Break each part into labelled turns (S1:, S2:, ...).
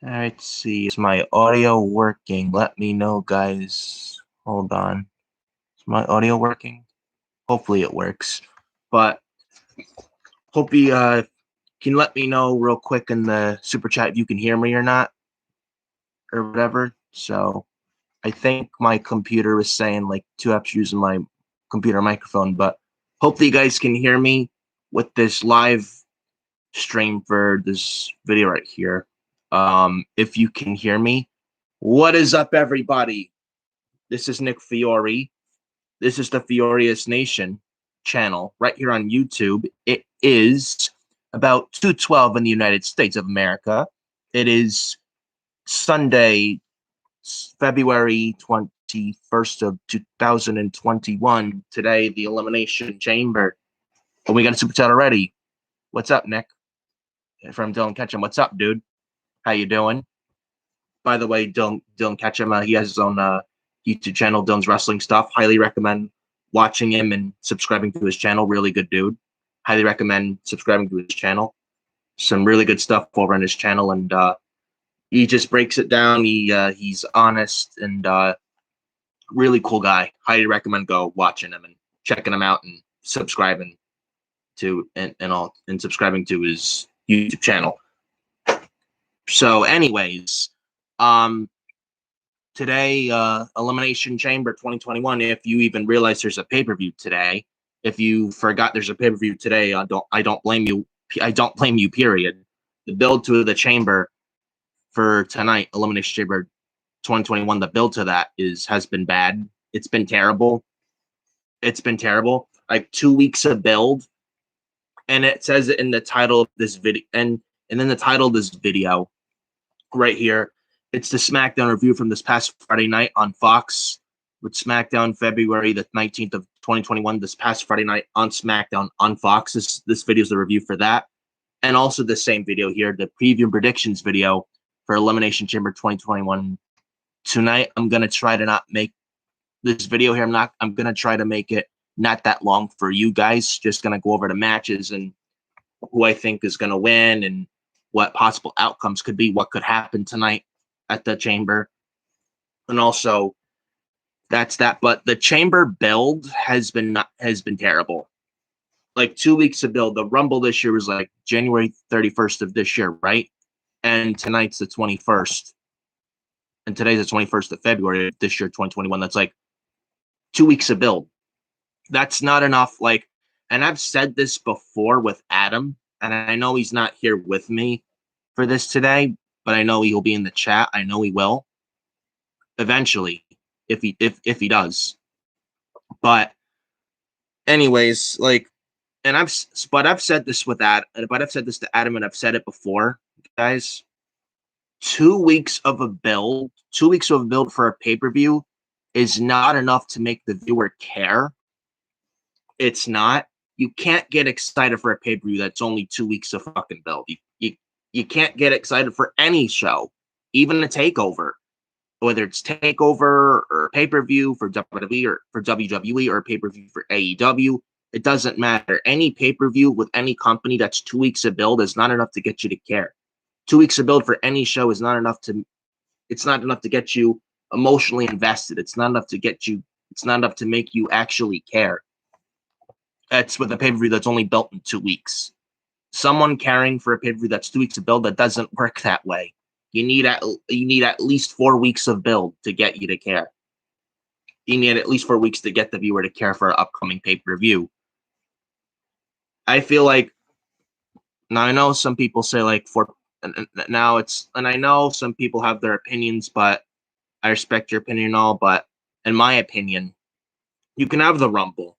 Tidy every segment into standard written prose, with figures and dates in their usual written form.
S1: All right, let's see. Is my audio working? Let me know, guys. Hold on. Is my audio working? Hopefully it works. But hope you can let me know real quick in the super chat if you can hear me or not, or whatever. So I think my computer was saying like 2 apps using my computer microphone, but hopefully you guys can hear me with this live stream for this video right here. If you can hear me, what is up, everybody? This is Nick Fiore. This is the Furious Nation channel right here on YouTube. It is about 2:12 in the United States of America. It is Sunday, February 21st of 2021. Today, the Elimination Chamber. And we got a super chat already. What's up, Nick? From Dylan Ketchum. What's up, dude? How you doing? By the way, Dylan Ketchum, he has his own YouTube channel, Dylan's Wrestling Stuff. Highly recommend watching him and subscribing to his channel. Really good dude. Highly recommend subscribing to his channel. Some really good stuff over on his channel, and he just breaks it down. He's honest and really cool guy. Highly recommend go watching him and checking him out and subscribing to and subscribing to his YouTube channel. So, anyways, today, Elimination Chamber 2021. If you even realize there's a pay-per-view today, if you forgot there's a pay-per-view today, I don't blame you. I don't blame you. Period. The build to the Chamber for tonight, Elimination Chamber 2021. The build to that has been bad. It's been terrible. It's been terrible. Like 2 weeks of build, and it says it in the title of this video, and then the title of this video right here. It's the SmackDown review from this past Friday night on Fox, with SmackDown February the 19th of 2021. This past Friday night on SmackDown on Fox. This video is the review for that, and also the same video here, the preview and predictions video for Elimination Chamber 2021. Tonight, I'm gonna try to not make this video here. I'm gonna try to make it not that long for you guys. Just gonna go over the matches and who I think is gonna win and what possible outcomes could be, what could happen tonight at the Chamber. And also that's that. But the Chamber build has been terrible. Like 2 weeks of build. The Rumble this year was like January 31st of this year, right? And tonight's the 21st. And today's the 21st of February of this year, 2021. That's like 2 weeks of build. That's not enough. Like, and I've said this before with Adam, and I know he's not here with me for this today, but I know he'll be in the chat. I know he will eventually if he does. But anyways, like, and I've said this with that, but I've said this to Adam, and I've said it before, guys. 2 weeks of a build, for a pay-per-view is not enough to make the viewer care. It's not. You can't get excited for a pay-per-view that's only 2 weeks of fucking build. You can't get excited for any show, even a takeover, whether it's takeover or pay-per-view for WWE or for WWE or pay-per-view for AEW. It doesn't matter. Any pay-per-view with any company that's 2 weeks of build is not enough to get you to care. 2 weeks of build for any show is not enough to. It's not enough to get you emotionally invested. It's not enough to get you. It's not enough to make you actually care. That's with a pay-per-view that's only built in 2 weeks. Someone caring for a pay-per-view that's 2 weeks of build, that doesn't work that way. You need at least 4 weeks of build to get you to care. You need at least 4 weeks to get the viewer to care for an upcoming pay-per-view. I feel like, now I know some people say like and I know some people have their opinions, but I respect your opinion and all, but in my opinion, you can have the Rumble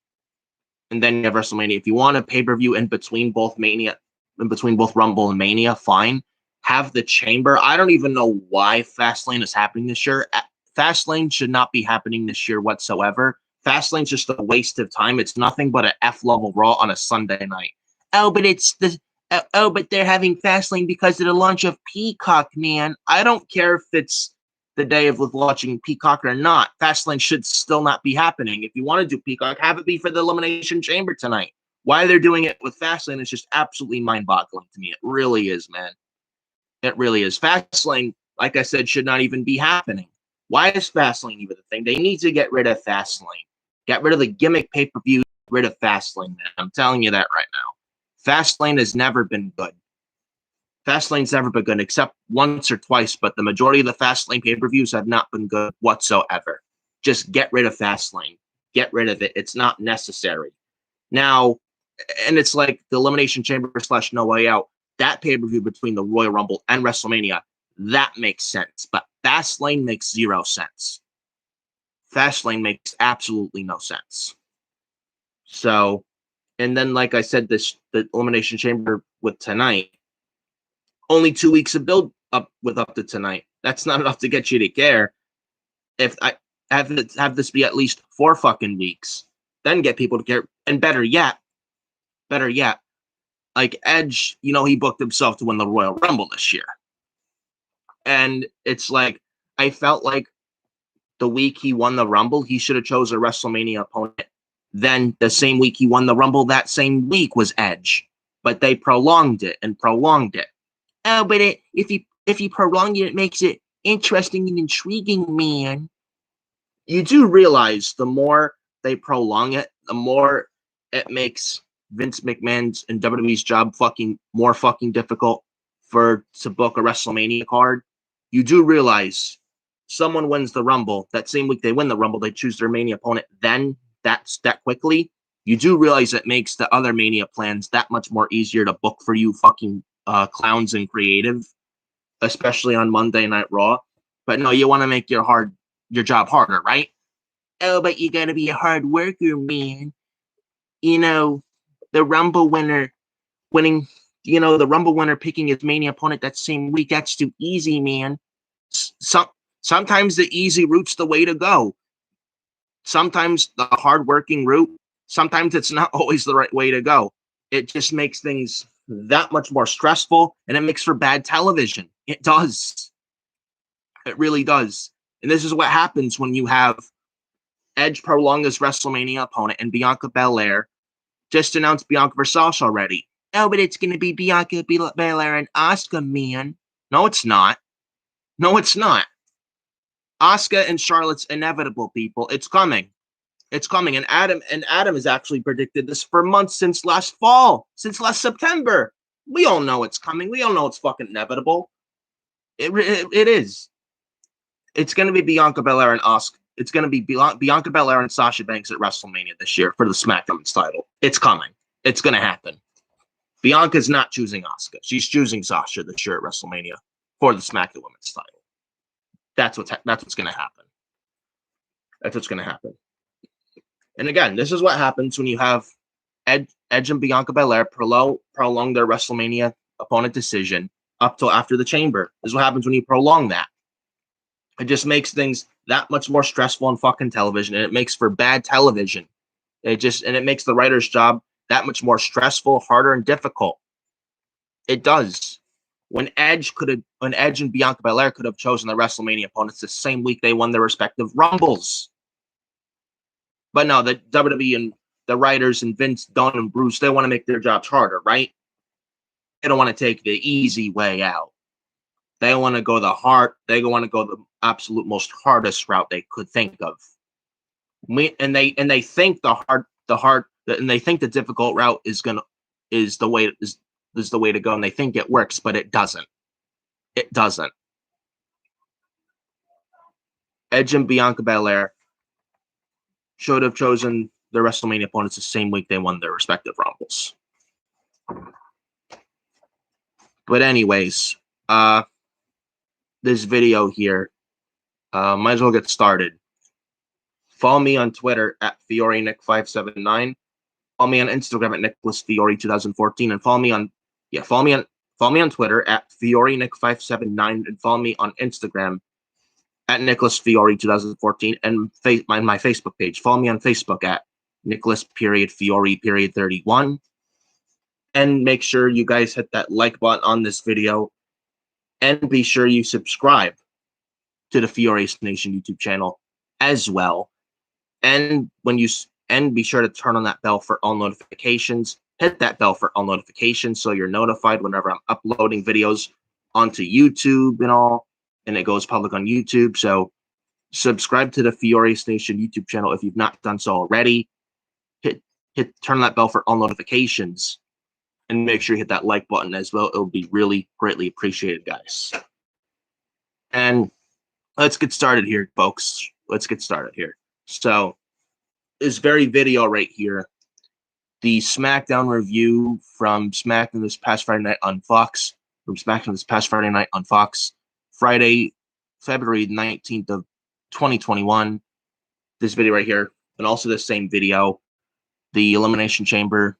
S1: and then you have WrestleMania. If you want a pay-per-view in between both Rumble and Mania, fine. Have the Chamber. I don't even know why Fastlane is happening this year. Fastlane should not be happening this year whatsoever. Fastlane's just a waste of time. It's nothing but an F-level Raw on a Sunday night. But they're having Fastlane because of the launch of Peacock, man. I don't care if it's the day of watching Peacock or not. Fastlane should still not be happening. If you want to do Peacock, have it be for the Elimination Chamber tonight. Why they're doing it with Fastlane is just absolutely mind-boggling to me. It really is, man. It really is. Fastlane, like I said, should not even be happening. Why is Fastlane even a thing? They need to get rid of Fastlane. Get rid of the gimmick pay-per-view, get rid of Fastlane, man. I'm telling you that right now. Fastlane has never been good. Fastlane's never been good, except once or twice, but the majority of the Fastlane pay-per-views have not been good whatsoever. Just get rid of Fastlane. Get rid of it. It's not necessary. Now, and it's like the Elimination Chamber / No Way Out. That pay-per-view between the Royal Rumble and WrestleMania, that makes sense. But Fastlane makes zero sense. Fastlane makes absolutely no sense. So, and then like I said, the Elimination Chamber with tonight, only 2 weeks of build up with up to tonight. That's not enough to get you to care. If I have this be at least 4 fucking weeks, then get people to care. And better yet, like Edge, he booked himself to win the Royal Rumble this year. And it's like, I felt like the week he won the Rumble, he should have chose a WrestleMania opponent. Then the same week he won the Rumble, that same week was Edge. But they prolonged it. Oh, but if you prolong it, it makes it interesting and intriguing, man. You do realize the more they prolong it, the more it makes Vince McMahon's and WWE's job more difficult to book a WrestleMania card. You do realize someone wins the Rumble, that same week they win the Rumble, they choose their Mania opponent, then that quickly. You do realize it makes the other Mania plans that much more easier to book for you fucking clowns and creative, especially on Monday Night Raw. But no, you want to make your job harder, right? Oh, but you gotta be a hard worker, man. The Rumble winner picking his Mania opponent that same week, that's too easy, man. Sometimes the easy route's the way to go. Sometimes the hard-working route, sometimes it's not always the right way to go. It just makes things that much more stressful, and it makes for bad television. It does. It really does. And this is what happens when you have Edge prolong his WrestleMania opponent and Bianca Belair just announced Bianca versus Sasha already. Oh, but it's going to be Bianca Belair and Asuka, man. No, it's not. Asuka and Charlotte's inevitable, people. It's coming. And Adam has actually predicted this for months, since last fall, since last September. We all know it's coming. We all know it's fucking inevitable. It is. It's going to be Bianca Belair and Asuka. It's going to be Bianca Belair and Sasha Banks at WrestleMania this year for the SmackDown title. It's coming. It's going to happen. Bianca's not choosing Asuka. She's choosing Sasha this year at WrestleMania for the SmackDown Women's title. That's what's going to happen. That's what's going to happen. And again, this is what happens when you have Edge and Bianca Belair prolong their WrestleMania opponent decision up till after the Chamber. This is what happens when you prolong that. It just makes things that much more stressful on fucking television, and it makes for bad television. It makes the writer's job that much more stressful, harder, and difficult. It does. When Edge and Bianca Belair could have chosen the WrestleMania opponents the same week they won their respective Rumbles. But no, the WWE and the writers and Vince, Don, and Bruce, they want to make their jobs harder, right? They don't want to take the easy way out. They want to go the absolute most hardest route they could think of. And they think the difficult route is the way to go, and they think it works, but it doesn't. It doesn't. Edge and Bianca Belair should have chosen their WrestleMania opponents the same week they won their respective Rumbles. But anyways, this video here, might as well get started. Follow me on Twitter at FioreNick579. Follow me on Instagram at NicholasFiore2014, and follow me on Twitter at FioreNick579, and follow me on Instagram at NicholasFiore2014, and my Facebook page. Follow me on Facebook at Nicholas.Fiore.31. And make sure you guys hit that like button on this video, and be sure you subscribe to the Fiore Nation YouTube channel as well. And be sure to turn on that bell for all notifications. Hit that bell for all notifications so you're notified whenever I'm uploading videos onto YouTube and all, and it goes public on YouTube. So subscribe to the Furious Nation YouTube channel if you've not done so already. Turn that bell for all notifications, and make sure you hit that like button as well. It'll be really greatly appreciated, guys. And let's get started here, folks. Let's get started here. So this very video right here, the SmackDown review from SmackDown this past Friday night on Fox, Friday, February 19th of 2021. This video right here, and also the same video, the Elimination Chamber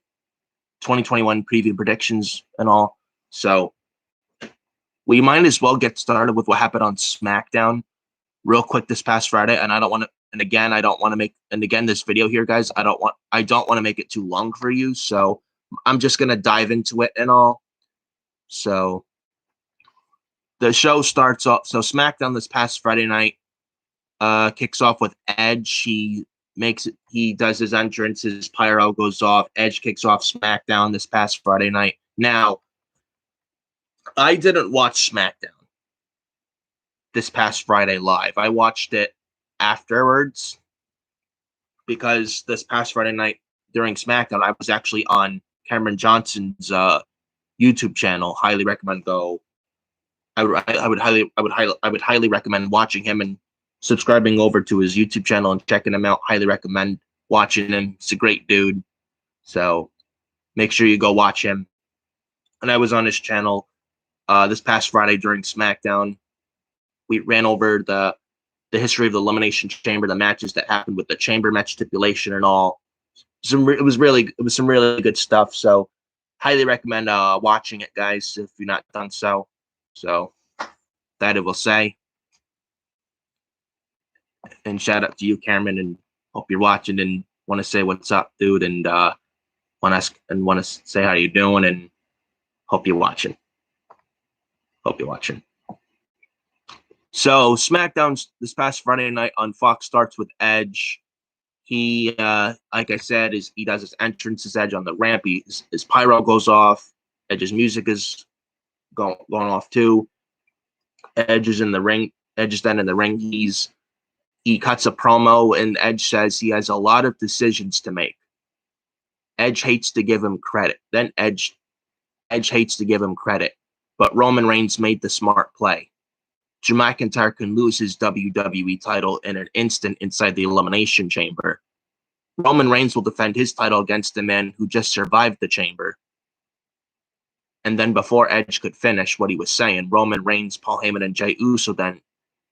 S1: 2021 preview predictions and all. So we might as well get started with what happened on SmackDown real quick this past Friday. And I don't want to, and again, I don't want to make, and again, this video here, guys, I don't want to make it too long for you. So I'm just going to dive into it and all. So the show starts off. So SmackDown this past Friday night kicks off with Edge. He does his entrance, his pyro goes off. Edge kicks off SmackDown this past Friday night. Now, I didn't watch SmackDown this past Friday live. I watched it afterwards because this past Friday night during SmackDown, I was actually on Cameron Johnson's YouTube channel. Highly recommend go. I would highly recommend watching him and subscribing over to his YouTube channel and checking him out. Highly recommend watching him. He's a great dude. So make sure you go watch him. And I was on his channel this past Friday during SmackDown. We ran over the history of the Elimination Chamber, the matches that happened with the Chamber match stipulation and all. It was some really good stuff. So highly recommend watching it, guys, if you've not done so. So that I will say. And shout out to you, Cameron, and hope you're watching and want to say what's up, dude, and want to say how you doing, and hope you're watching. So SmackDown this past Friday night on Fox starts with Edge. He, like I said, he does his entrance, his Edge on the ramp. His pyro goes off. Edge's music is going off too. Edge is in the ring. Edge is then in the ring. He cuts a promo, and Edge says he has a lot of decisions to make. Edge hates to give him credit. Then Edge hates to give him credit. But Roman Reigns made the smart play. Drew McIntyre can lose his WWE title in an instant inside the Elimination Chamber. Roman Reigns will defend his title against the man who just survived the Chamber. And then before Edge could finish what he was saying, Roman Reigns, Paul Heyman, and Jey Uso then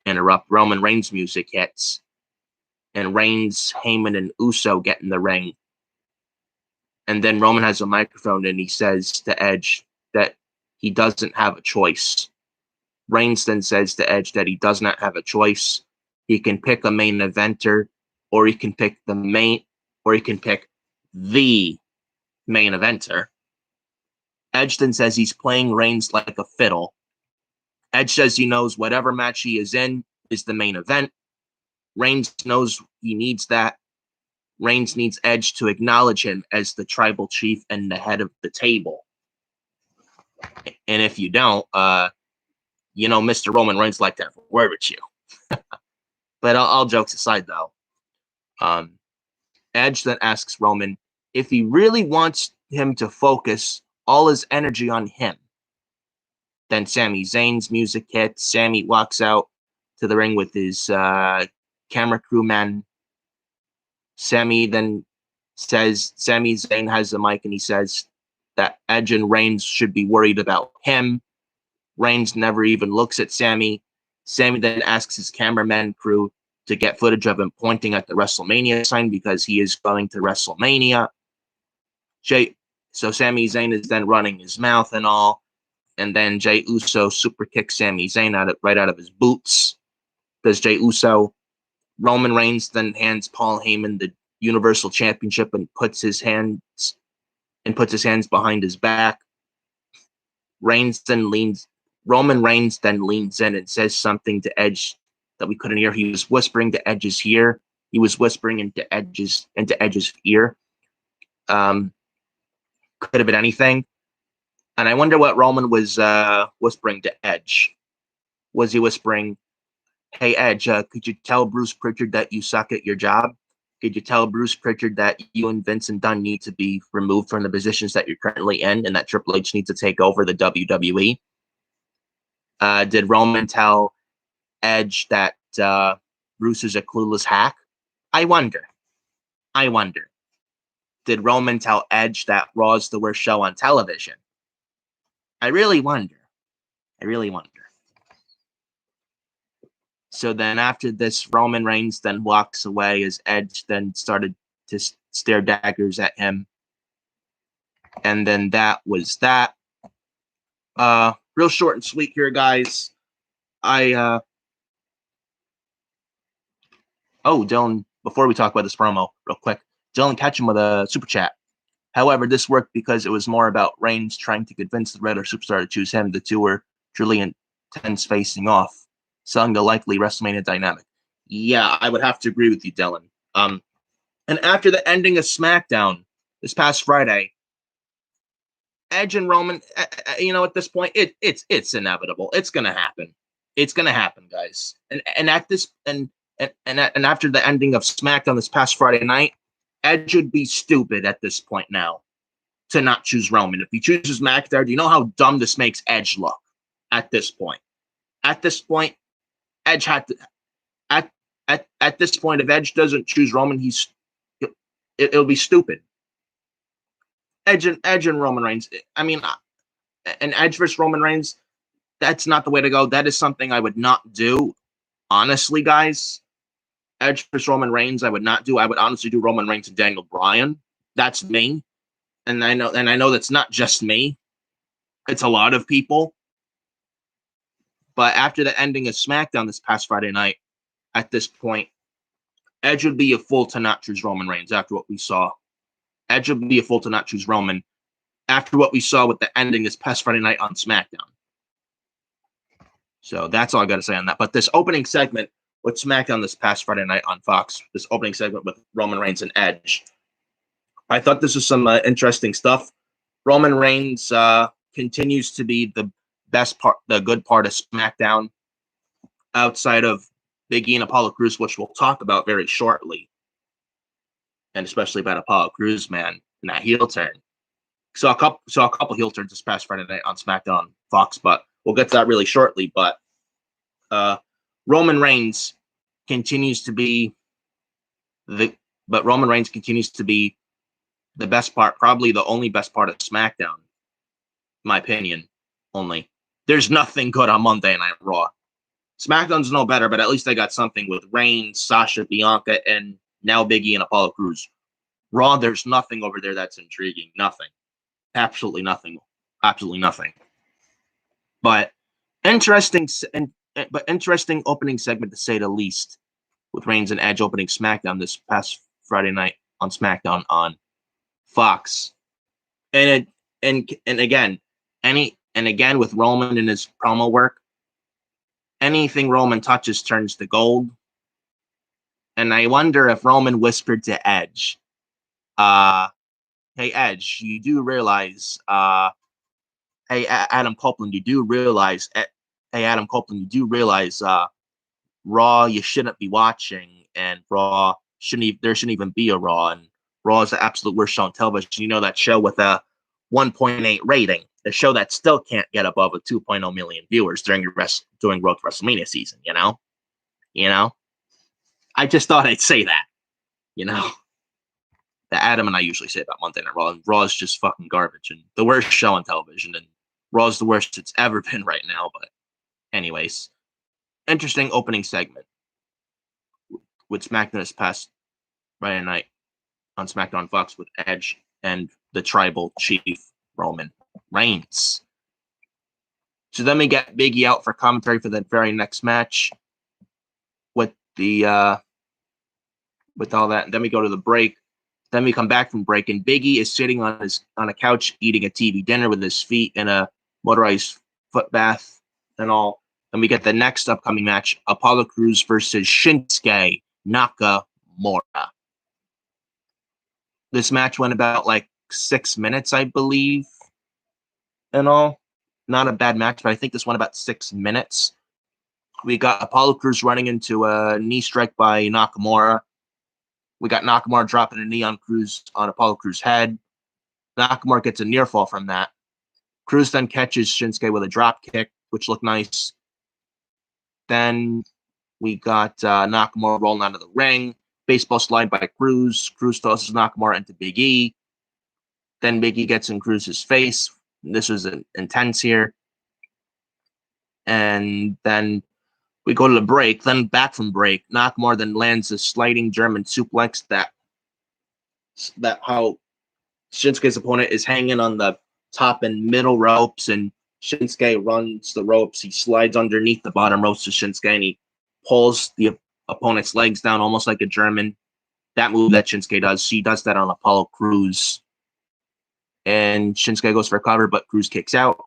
S1: interrupt. Roman Reigns' music hits, and Reigns, Heyman, and Uso get in the ring. And then Roman has a microphone, and he says to Edge that he doesn't have a choice. Reigns then says to Edge that he does not have a choice. He can pick a main eventer, or he can pick the main eventer. Edge then says he's playing Reigns like a fiddle. Edge says he knows whatever match he is in is the main event. Reigns knows he needs that. Reigns needs Edge to acknowledge him as the tribal chief and the head of the table. And if you don't, Mr. Roman Reigns like to have a word with you. But all jokes aside, though, Edge then asks Roman if he really wants him to focus all his energy on him. Then Sami Zayn's music hits. Sami walks out to the ring with his camera crew men. Sami Zayn has the mic, and he says that Edge and Reigns should be worried about him. Reigns never even looks at Sami. Sami then asks his cameraman crew to get footage of him pointing at the WrestleMania sign because he is going to WrestleMania. So Sami Zayn is then running his mouth and all. And then Jey Uso super kicks Sami Zayn right out of his boots. Does Jey Uso. Roman Reigns then hands Paul Heyman the Universal Championship and puts his hands behind his back. Roman Reigns then leans in and says something to Edge that we couldn't hear. He was whispering to Edge's ear. He was whispering into Edge's ear. Could have been anything. And I wonder what Roman was whispering to Edge. Was he whispering, "Hey Edge, could you tell Bruce Pritchard that you suck at your job? Could you tell Bruce Pritchard that you and Vince and Dunn need to be removed from the positions that you're currently in, and that Triple H needs to take over the WWE?" Did Roman tell Edge that Bruce is a clueless hack? I wonder. I wonder. Did Roman tell Edge that Raw's the worst show on television? I really wonder. I really wonder. So then after this, Roman Reigns then walks away as Edge then started to stare daggers at him. And then that was that. Real short and sweet here, guys. Dylan, before we talk about this promo, real quick, Dylan Ketchum with a super chat. However, this worked because it was more about Reigns trying to convince the Red or Superstar to choose him. The two were truly intense facing off, selling the likely WrestleMania dynamic. Yeah, I would have to agree with you, Dylan. And after the ending of SmackDown this past Friday, Edge and Roman, at this point, it's inevitable. It's gonna happen. It's gonna happen, guys. And after the ending of SmackDown this past Friday night, Edge would be stupid at this point now to not choose Roman. If he chooses McIntyre, do you know how dumb this makes Edge look at this point? At this point, Edge had to. At this point, if Edge doesn't choose Roman, it'll be stupid. Edge and Roman Reigns. I mean, an Edge versus Roman Reigns, that's not the way to go. That is something I would not do. Honestly, guys, Edge versus Roman Reigns, I would not do. I would honestly do Roman Reigns and Daniel Bryan. That's me, and I know that's not just me. It's a lot of people. But after the ending of SmackDown this past Friday night, at this point, Edge would be a fool to not choose Roman Reigns after what we saw. Edge would be a fool to not choose Roman after what we saw with the ending this past Friday night on SmackDown. So that's all I got to say on that. But this opening segment with SmackDown this past Friday night on Fox, this opening segment with Roman Reigns and Edge, I thought this was some interesting stuff. Roman Reigns continues to be the best part, the good part of SmackDown, outside of Big E and Apollo Crews, which we'll talk about very shortly, and especially about Apollo Crews, man, and that heel turn. Saw a couple heel turns this past Friday night on SmackDown on Fox, but we'll get to that really shortly. But Roman Reigns continues to be the best part, probably the only best part of SmackDown, in my opinion. Only there's nothing good on Monday Night Raw. SmackDown's no better, but at least they got something with Reigns, Sasha, Bianca, and now Big E and Apollo Crews. Raw, there's nothing over there that's intriguing. Nothing. Absolutely nothing. Absolutely nothing. But interesting opening segment to say the least, with Reigns and Edge opening SmackDown this past Friday night on SmackDown on Fox. And again with Roman and his promo work, anything Roman touches turns to gold. And I wonder if Roman whispered to Edge, hey Edge, you do realize, hey Adam Copeland, you do realize, Raw you shouldn't be watching, and Raw there shouldn't even be a Raw, and Raw is the absolute worst show on television. You know, that show with a 1.8 rating, the show that still can't get above a 2.0 million viewers during Road to WrestleMania season. You know. I just thought I'd say that. That Adam and I usually say about Monday Night Raw, and Raw is just fucking garbage and the worst show on television, and Raw is the worst it's ever been right now. But anyways, interesting opening segment with SmackDown this past Friday night on SmackDown on Fox with Edge and the Tribal Chief Roman Reigns. So then we get Big E out for commentary for the very next match with all that. And then we go to the break. Then we come back from break, and Big E is sitting on a couch eating a TV dinner with his feet in a motorized foot bath and all. And we get the next upcoming match, Apollo Crews versus Shinsuke Nakamura. This match went about like 6 minutes, I believe. and all. Not a bad match, but I think this went about 6 minutes. We got Apollo Crews running into a knee strike by Nakamura. We got Nakamura dropping a knee on Apollo Crews' head. Nakamura gets a near fall from that. Crews then catches Shinsuke with a drop kick, which looked nice. Then we got Nakamura rolling out of the ring. Baseball slide by Crews. Crews tosses Nakamura into Big E. Then Big E gets in Crews' face. This was intense here. And then we go to the break. Then back from break, Nakamura then lands a sliding German suplex that how Shinsuke's opponent is hanging on the top and middle ropes, and Shinsuke runs the ropes. He slides underneath the bottom ropes to Shinsuke, and he pulls the opponent's legs down almost like a German. That move that Shinsuke does, she does that on Apollo Crews. And Shinsuke goes for a cover, but Crews kicks out.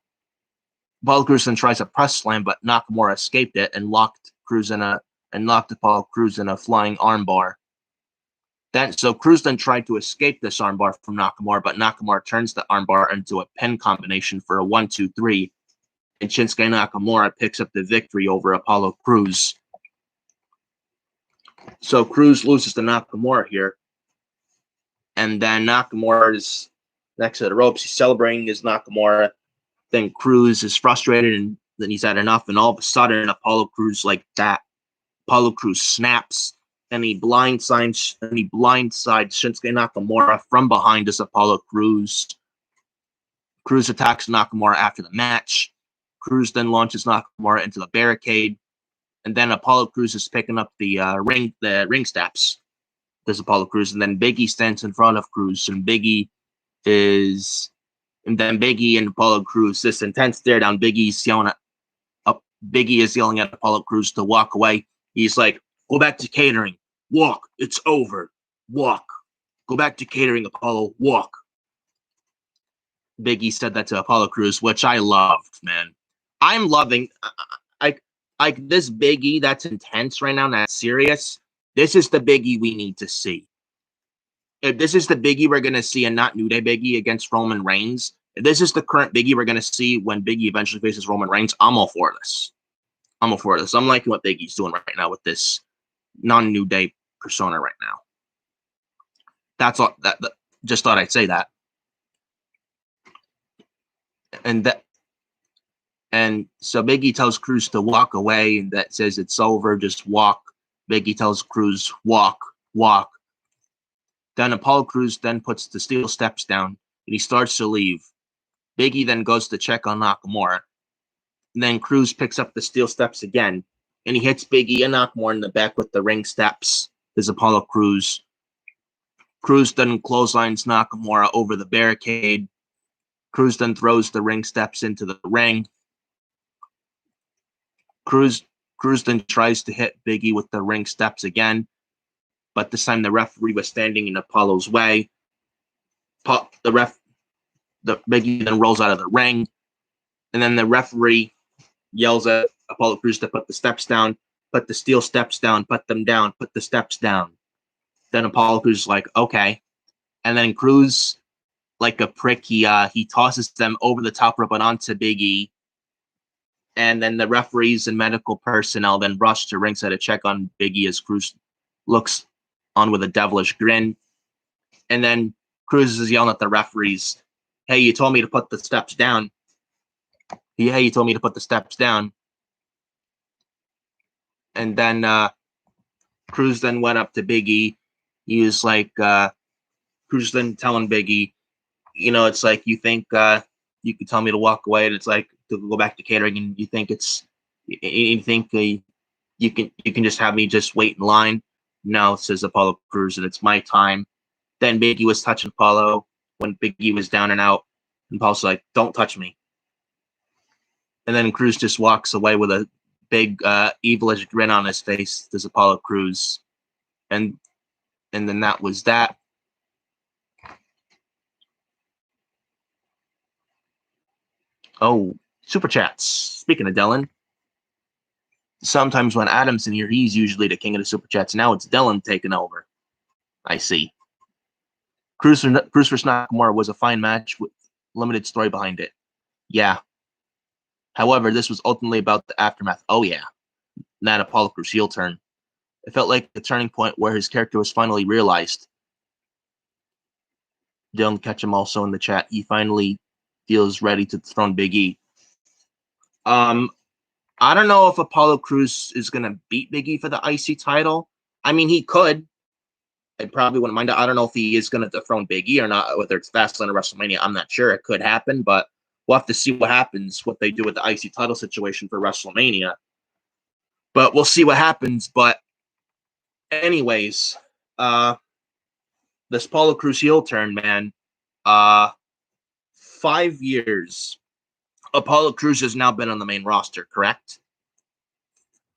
S1: Apollo Crews then tries a press slam, but Nakamura escaped it and locked Apollo Crews in a flying armbar. So Crews then tried to escape this armbar from Nakamura, but Nakamura turns the armbar into a pin combination for a 1-2-3, and Shinsuke Nakamura picks up the victory over Apollo Crews. So Crews loses to Nakamura here, and then Nakamura is next to the ropes. He's celebrating his Nakamura. Then Crews is frustrated, and then he's had enough, and all of a sudden Apollo Crews snaps, and he blindsides Shinsuke Nakamura from behind as Apollo Crews. Crews attacks Nakamura after the match. Crews then launches Nakamura into the barricade, and then Apollo Crews is picking up the ring steps. There's Apollo Crews, and then Big E stands in front of Crews, and then Big E and Apollo Crews, this intense stare down. Big E is yelling at Apollo Crews to walk away. He's like, "Go back to catering. Walk. It's over. Walk. Go back to catering, Apollo. Walk." Big E said that to Apollo Crews, which I loved, man. I'm loving like this Big E that's intense right now, that's serious. This is the Big E we need to see. If this is the Big E we're going to see and not New Day Big E against Roman Reigns, if this is the current Big E we're going to see when Big E eventually faces Roman Reigns, I'm all for this. I'm liking what Big E's doing right now with this non-New Day persona right now. That's all. Just thought I'd say that. And so Big E tells Crews to walk away, and that says it's over, just walk. Big E tells Crews, walk. Then Apollo Crews then puts the steel steps down, and he starts to leave. Big E then goes to check on Nakamura. And then Crews picks up the steel steps again, and he hits Big E and Nakamura in the back with the ring steps. There's Apollo Crews. Crews then clotheslines Nakamura over the barricade. Crews then throws the ring steps into the ring. Crews then tries to hit Big E with the ring steps again, but this time the referee was standing in Apollo's way. The Big E then rolls out of the ring, and then the referee yells at Apollo Crews to put the steps down, put the steel steps down, put them down, put the steps down. Then Apollo Crews is like, okay. And then Crews, like a prick, he tosses them over the top rope and onto Big E. And then the referees and medical personnel then rush to ringside to check on Big E as Crews looks on with a devilish grin. And then Crews is yelling at the referees, "Hey, you told me to put the steps down. Hey, you told me to put the steps down." And then Crews then went up to Big E. He was like, Crews then telling Big E, it's like, you think you could tell me to walk away, and it's like to go back to catering, and you think you can just have me just wait in line. No, says Apollo Crews, and it's my time. Then Big E was touching Apollo when Big E was down and out, and Apollo's like, "Don't touch me." And then Crews just walks away with a big evilish grin on his face. There's Apollo Crews, and then that was that. Oh, super chats. Speaking of Dylan, sometimes when Adam's in here, he's usually the king of the super chats. Now it's Dylan taking over. I see. Crews vs. Nakamura was a fine match with limited story behind it. Yeah. However, this was ultimately about the aftermath. Oh, yeah. Not Apollo Crews' heel turn. It felt like a turning point where his character was finally realized. Dylan Ketchum also in the chat. He finally feels ready to dethrone Big E. I don't know if Apollo Crews is going to beat Big E for the IC title. I mean, he could. I probably wouldn't mind. I don't know if he is going to dethrone Big E or not, whether it's Fastlane or WrestleMania. I'm not sure. It could happen, but we'll have to see what happens, what they do with the IC title situation for WrestleMania. But we'll see what happens. But anyways, this Apollo Crews heel turn, man. 5 years. Apollo Crews has now been on the main roster, correct?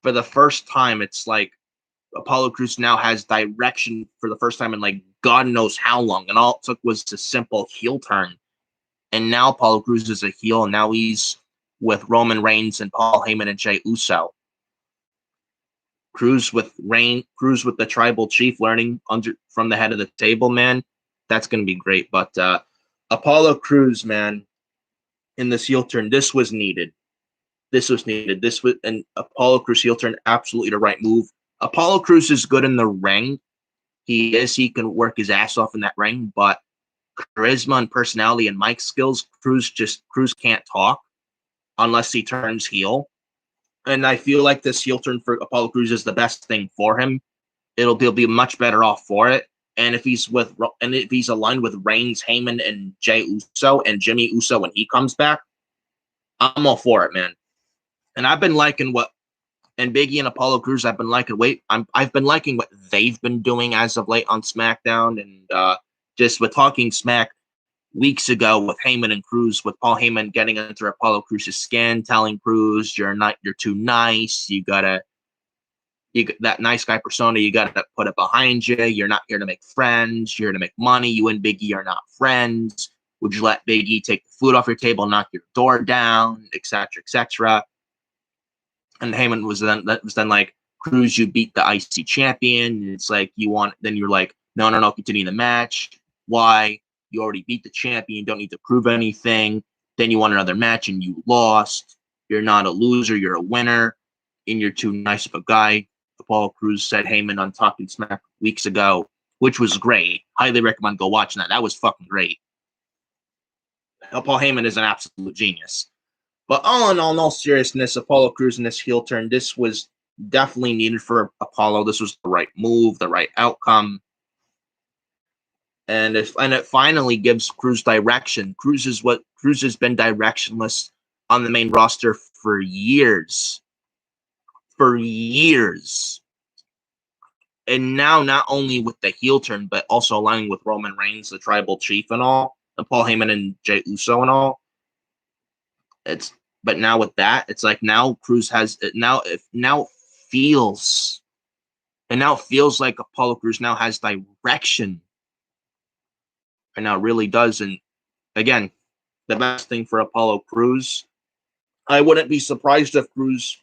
S1: For the first time, it's like Apollo Crews now has direction for the first time in like God knows how long. And all it took was a simple heel turn. And now Apollo Crews is a heel, and now he's with Roman Reigns and Paul Heyman and Jey Uso. Crews with the tribal chief learning from the head of the table, man. That's gonna be great. But Apollo Crews, man, in this heel turn, this was needed. And Apollo Crews heel turn, absolutely the right move. Apollo Crews is good in the ring. He can work his ass off in that ring, but charisma and personality and mic skills, Crews can't talk unless he turns heel. And I feel like this heel turn for Apollo Crews is the best thing for him. They'll be much better off for it. And if he's aligned with Reigns, Heyman, and Jey Uso and Jimmy Uso when he comes back, I'm all for it, man. And I've been liking Biggie and Apollo Crews, I've been liking what they've been doing as of late on SmackDown, and just with Talking Smack weeks ago with Heyman and Crews, with Paul Heyman getting under Apollo Crews' skin, telling Crews you're too nice, that nice guy persona, you gotta put it behind you. You're not here to make friends, you're here to make money. You and Biggie are not friends. Would you let Biggie take the food off your table, knock your door down, etc., etc.? And Heyman was then like, Crews, you beat the IC champion. And it's like then you're like, no, continue the match. Why? You already beat the champion. You don't need to prove anything. Then you want another match and you lost. You're not a loser. You're a winner. And you're too nice of a guy. Apollo Crews said Heyman on Talking Smack weeks ago, which was great. Highly recommend go watching that. That was fucking great. Paul Heyman is an absolute genius. But all in all seriousness, Apollo Crews in this heel turn, this was definitely needed for Apollo. This was the right move, the right outcome. And it finally gives Crews direction. Crews has been directionless on the main roster for years. For years. And now not only with the heel turn, but also aligning with Roman Reigns, the tribal chief and all, and Paul Heyman and Jey Uso and all. But now with that, it's like now Crews has it now feels like Apollo Crews now has direction. And now it really does. And again, the best thing for Apollo Crews, I wouldn't be surprised if Crews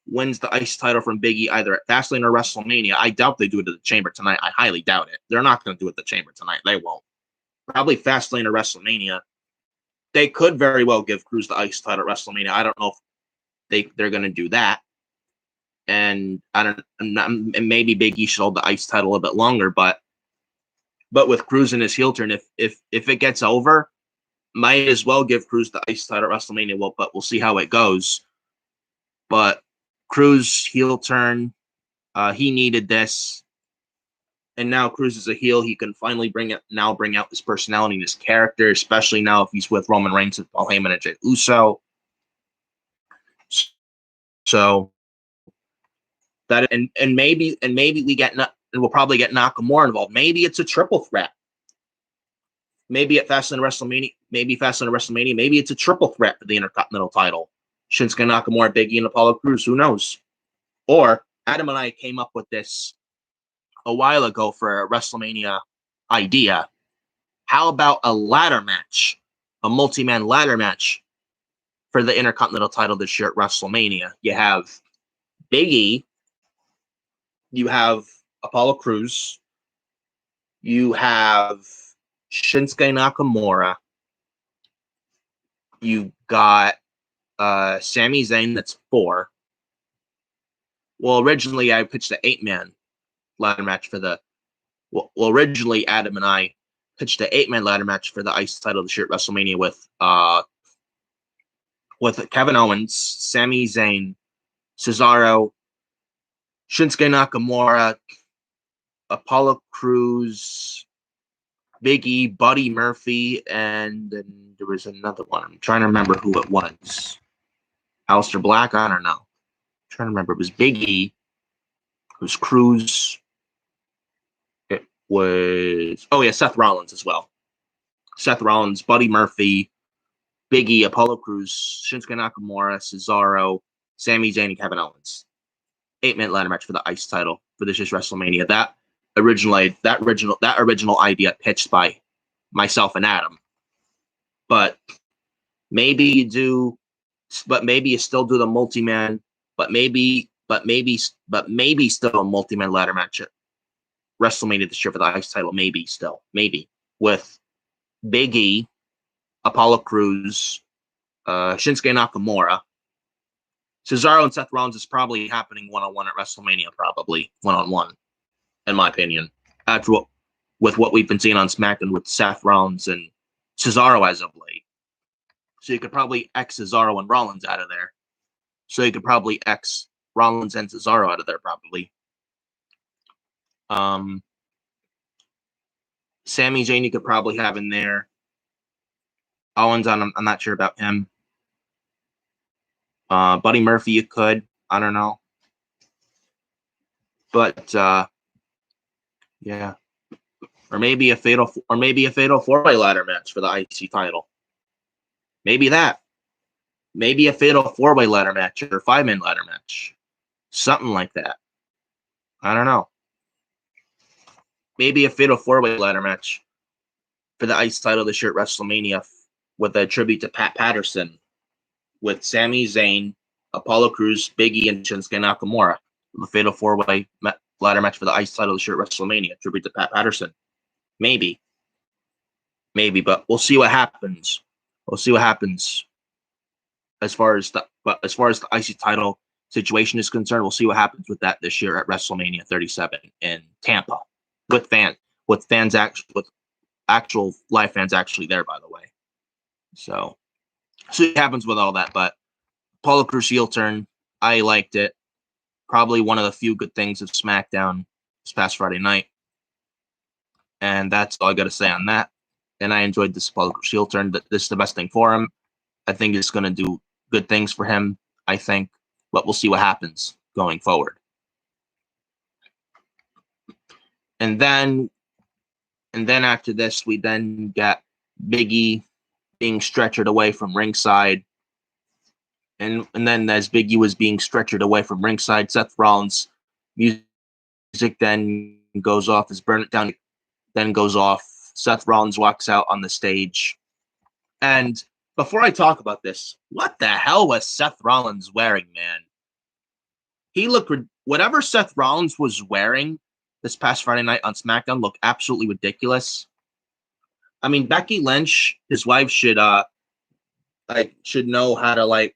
S1: wins the IC title from Big E either at Fastlane or WrestleMania. I doubt they do it at the Chamber tonight. I highly doubt it. They're not going to do it at the Chamber tonight. They won't. Probably Fastlane or WrestleMania. They could very well give Crews the IC title at WrestleMania. I don't know if they're going to do that. And maybe Big E should hold the IC title a bit longer, but with Crews in his heel turn, if it gets over, might as well give Crews the IC title at WrestleMania. Well, but we'll see how it goes. But Crews heel turn, he needed this, and now Crews is a heel. He can finally bring out his personality and his character, especially now if he's with Roman Reigns and Paul Heyman and Jey Uso. So that and maybe we'll probably get Nakamura involved. Maybe it's a triple threat. Maybe at Fastlane WrestleMania, maybe it's a triple threat for the Intercontinental title. Shinsuke Nakamura, Big E, and Apollo Crews. Who knows? Or Adam and I came up with this a while ago for a WrestleMania idea. How about a ladder match, a multi-man ladder match for the Intercontinental title this year at WrestleMania? You have Big E, you have Apollo Crews, you have Shinsuke Nakamura, you got Sami Zayn, that's 4. Well, originally I pitched the 8-man ladder match for the. Well, originally Adam and I pitched the 8-man ladder match for the IC title this year at WrestleMania with Kevin Owens, Sami Zayn, Cesaro, Shinsuke Nakamura, Apollo Crews, Big E, Buddy Murphy, and then there was another one. I'm trying to remember who it was. Aleister Black? I don't know. I'm trying to remember. It was Big E. It was Crews. It was... Oh, yeah, Seth Rollins as well. Seth Rollins, Buddy Murphy, Big E, Apollo Crews, Shinsuke Nakamura, Cesaro, Sami Zayn, and Kevin Owens. 8-man ladder match for the IC title for this year's WrestleMania. That original idea pitched by myself and Adam. But maybe you still do the multi-man, but maybe still a multi-man ladder match at WrestleMania this year for the IC title. Maybe with Big E, Apollo Crews, Shinsuke Nakamura. Cesaro and Seth Rollins is probably happening one-on-one at WrestleMania, probably one-on-one, in my opinion. With what we've been seeing on SmackDown with Seth Rollins and Cesaro as of late. So you could probably X Cesaro and Rollins out of there. So you could probably X Rollins and Cesaro out of there, probably. Sami Zayn you could probably have in there. Owens, I'm not sure about him. Buddy Murphy, you could. I don't know. But yeah. Or maybe a fatal 4-way ladder match for the IC title. Maybe that. Maybe a fatal 4-way ladder match or 5-man ladder match. Something like that. I don't know. Maybe a fatal 4-way ladder match for the IC title this year at WrestleMania with a tribute to Pat Patterson with Sami Zayn, Apollo Crews, Big E, and Shinsuke Nakamura. The fatal 4-way ladder match for the IC title this year at WrestleMania, tribute to Pat Patterson. Maybe, but we'll see what happens. We'll see what happens as far as the IC title situation is concerned. We'll see what happens with that this year at WrestleMania 37 in Tampa with actual live fans actually there, by the way. So see what happens with all that. But Apollo Crews heel turn, I liked it. Probably one of the few good things of SmackDown this past Friday night. And that's all I got to say on that. And I enjoyed this Apollo Crews heel turn. This is the best thing for him. I think it's going to do good things for him, I think. But we'll see what happens going forward. And then after this, we then got Big E being stretchered away from ringside. And then as Big E was being stretchered away from ringside, Seth Rollins' music then goes off as Burn It Down then goes off. Seth Rollins walks out on the stage. And before I talk about this, what the hell was Seth Rollins wearing, man? He looked, whatever Seth Rollins was wearing this past Friday night on SmackDown looked absolutely ridiculous. I mean, Becky Lynch, his wife, should know how to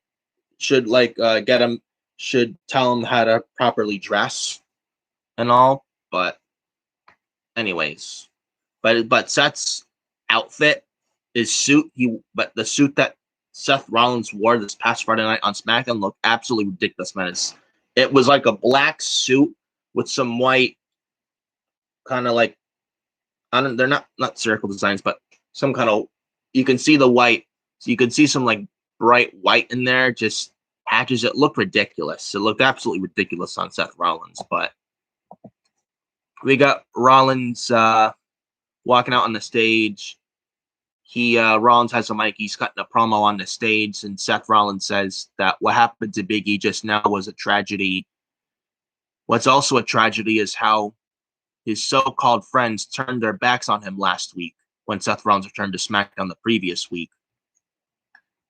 S1: should tell him how to properly dress and all. But anyways, but Seth's outfit, his suit, the suit that Seth Rollins wore this past Friday night on SmackDown looked absolutely ridiculous, man. It was like a black suit with some white, kind of like, they're not circle designs, but some kind of, you can see the white, so you can see some like bright white in there, just patches. It looked ridiculous. It looked absolutely ridiculous on Seth Rollins. But we got Rollins walking out on the stage. Rollins has a mic. He's cutting a promo on the stage, and Seth Rollins says that what happened to Big E just now was a tragedy. What's also a tragedy is how his so-called friends turned their backs on him last week when Seth Rollins returned to SmackDown the previous week.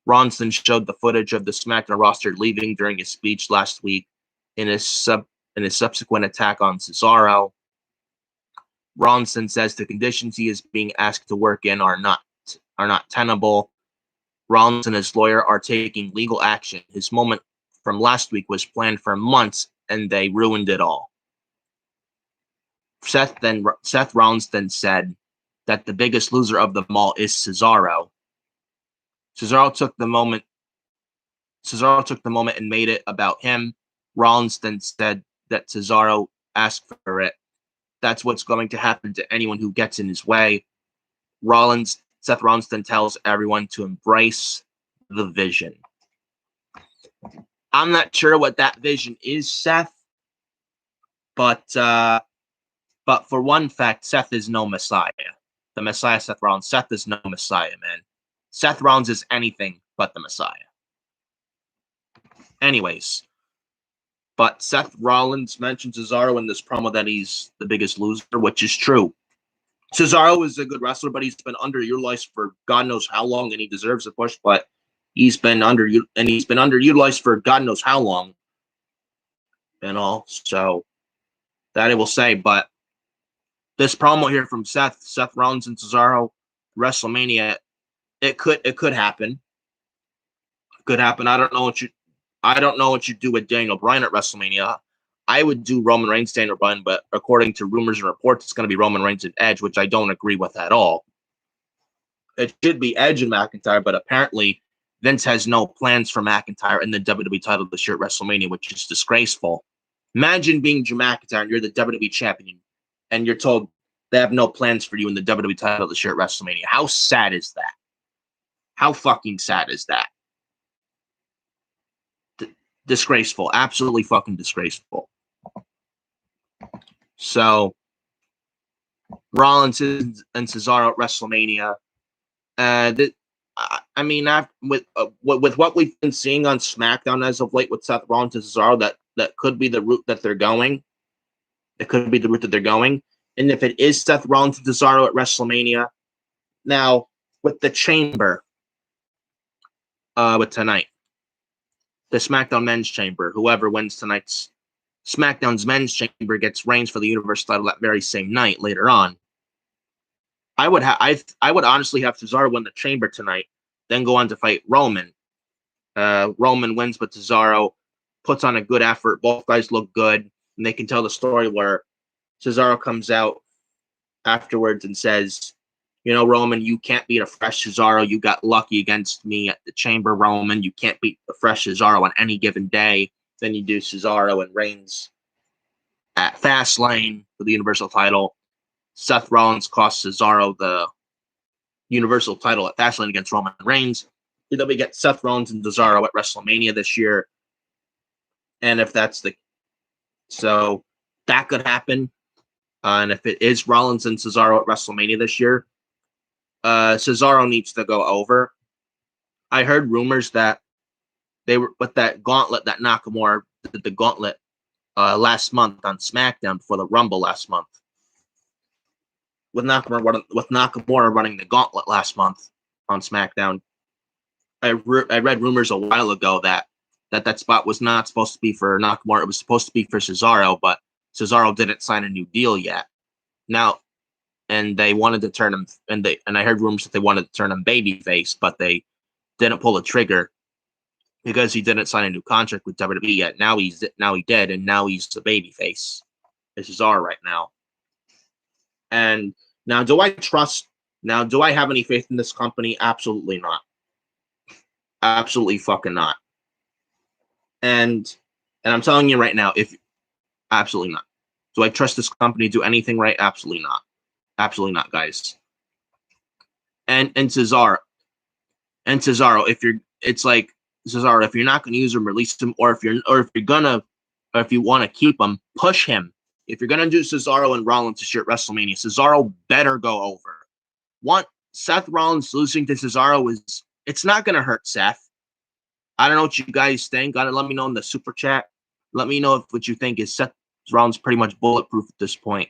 S1: Rollins then showed the footage of the SmackDown roster leaving during his speech last week in his subsequent attack on Cesaro. Rollins then says the conditions he is being asked to work in are not tenable. Rollins and his lawyer are taking legal action. His moment from last week was planned for months, and they ruined it all. Seth Rollins then said that the biggest loser of them all is Cesaro. Cesaro took the moment and made it about him. Rollins then said that Cesaro asked for it. That's what's going to happen to anyone who gets in his way. Seth Rollins then tells everyone to embrace the vision. I'm not sure what that vision is, Seth, but for one fact, Seth is no Messiah. The Messiah, Seth Rollins. Seth is no Messiah, man. Seth Rollins is anything but the Messiah. Anyways, but Seth Rollins mentioned Cesaro in this promo that he's the biggest loser, which is true. Cesaro is a good wrestler, but he's been underutilized for God knows how long, and he deserves a push. But he's been underutilized for God knows how long, and all. So that I will say. But this promo here from Seth Rollins and Cesaro, WrestleMania, it could happen. It could happen. I don't know what you do with Daniel Bryan at WrestleMania. I would do Roman Reigns, Daniel Bryan, but according to rumors and reports, it's going to be Roman Reigns and Edge, which I don't agree with at all. It should be Edge and McIntyre, but apparently Vince has no plans for McIntyre in the WWE title this year at WrestleMania, which is disgraceful. Imagine being Drew McIntyre and you're the WWE champion, and you're told they have no plans for you in the WWE title this year at WrestleMania. How sad is that? How fucking sad is that? Disgraceful. Absolutely fucking disgraceful. So, Rollins and Cesaro at WrestleMania. With what we've been seeing on SmackDown as of late with Seth Rollins and Cesaro, that could be the route that they're going. It could be the route that they're going. And if it is Seth Rollins and Cesaro at WrestleMania, now with the Chamber, with tonight, the SmackDown Men's Chamber, whoever wins tonight's SmackDown's Men's Chamber gets reigns for the Universal title that very same night later on. I would honestly have Cesaro win the Chamber tonight, then go on to fight Roman. Roman wins, but Cesaro puts on a good effort. Both guys look good, and they can tell the story where Cesaro comes out afterwards and says, you know, Roman, you can't beat a fresh Cesaro. You got lucky against me at the Chamber, Roman. You can't beat a fresh Cesaro on any given day. Then you do Cesaro and Reigns at Fastlane for the Universal title. Seth Rollins cost Cesaro the Universal title at Fastlane against Roman Reigns. Then we get Seth Rollins and Cesaro at WrestleMania this year. And if that's so that could happen. And if it is Rollins and Cesaro at WrestleMania this year, Cesaro needs to go over. I heard rumors that they were with that gauntlet that Nakamura did the gauntlet last month on SmackDown for the Rumble last month. With Nakamura running the gauntlet last month on SmackDown, I read rumors a while ago that spot was not supposed to be for Nakamura. It was supposed to be for Cesaro, but Cesaro didn't sign a new deal yet. Now, and they wanted to turn him, and I heard rumors that they wanted to turn him babyface, but they didn't pull the trigger because he didn't sign a new contract with WWE yet. Now he did, and now he's the babyface. This is right now. And now, do I have any faith in this company? Absolutely not. Absolutely fucking not. And I'm telling you right now, absolutely not. Do I trust this company to do anything right? Absolutely not. Absolutely not, guys. And Cesaro, if you're not going to use him, release him, or if you want to keep him, push him. If you're going to do Cesaro and Rollins this year at WrestleMania, Cesaro better go over. Seth Rollins losing to Cesaro it's not going to hurt Seth. I don't know what you guys think. Let me know in the super chat. Let me know what you think. Is Seth Rollins pretty much bulletproof at this point?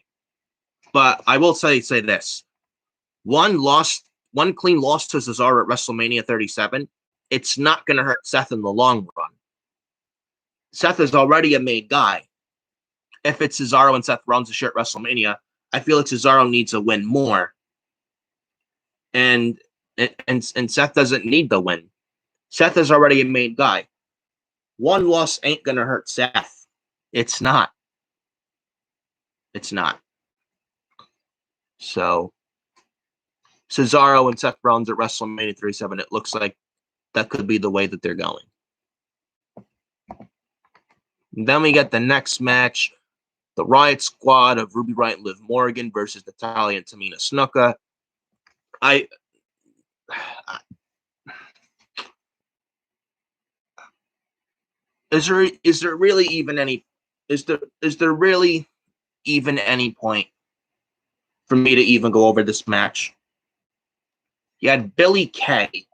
S1: But I will say this. One clean loss to Cesaro at WrestleMania 37. It's not going to hurt Seth in the long run. Seth is already a made guy. If it's Cesaro and Seth Rollins this year at WrestleMania, I feel like Cesaro needs a win more. And Seth doesn't need the win. Seth is already a main guy. One loss ain't gonna hurt Seth. It's not. It's not. So Cesaro and Seth Rollins at WrestleMania 37, it looks like that could be the way that they're going. And then we get the next match, the Riot Squad of Ruby Riott and Liv Morgan versus Natalya and Tamina Snuka. Is there really even any point for me to even go over this match? You had Billy Kay.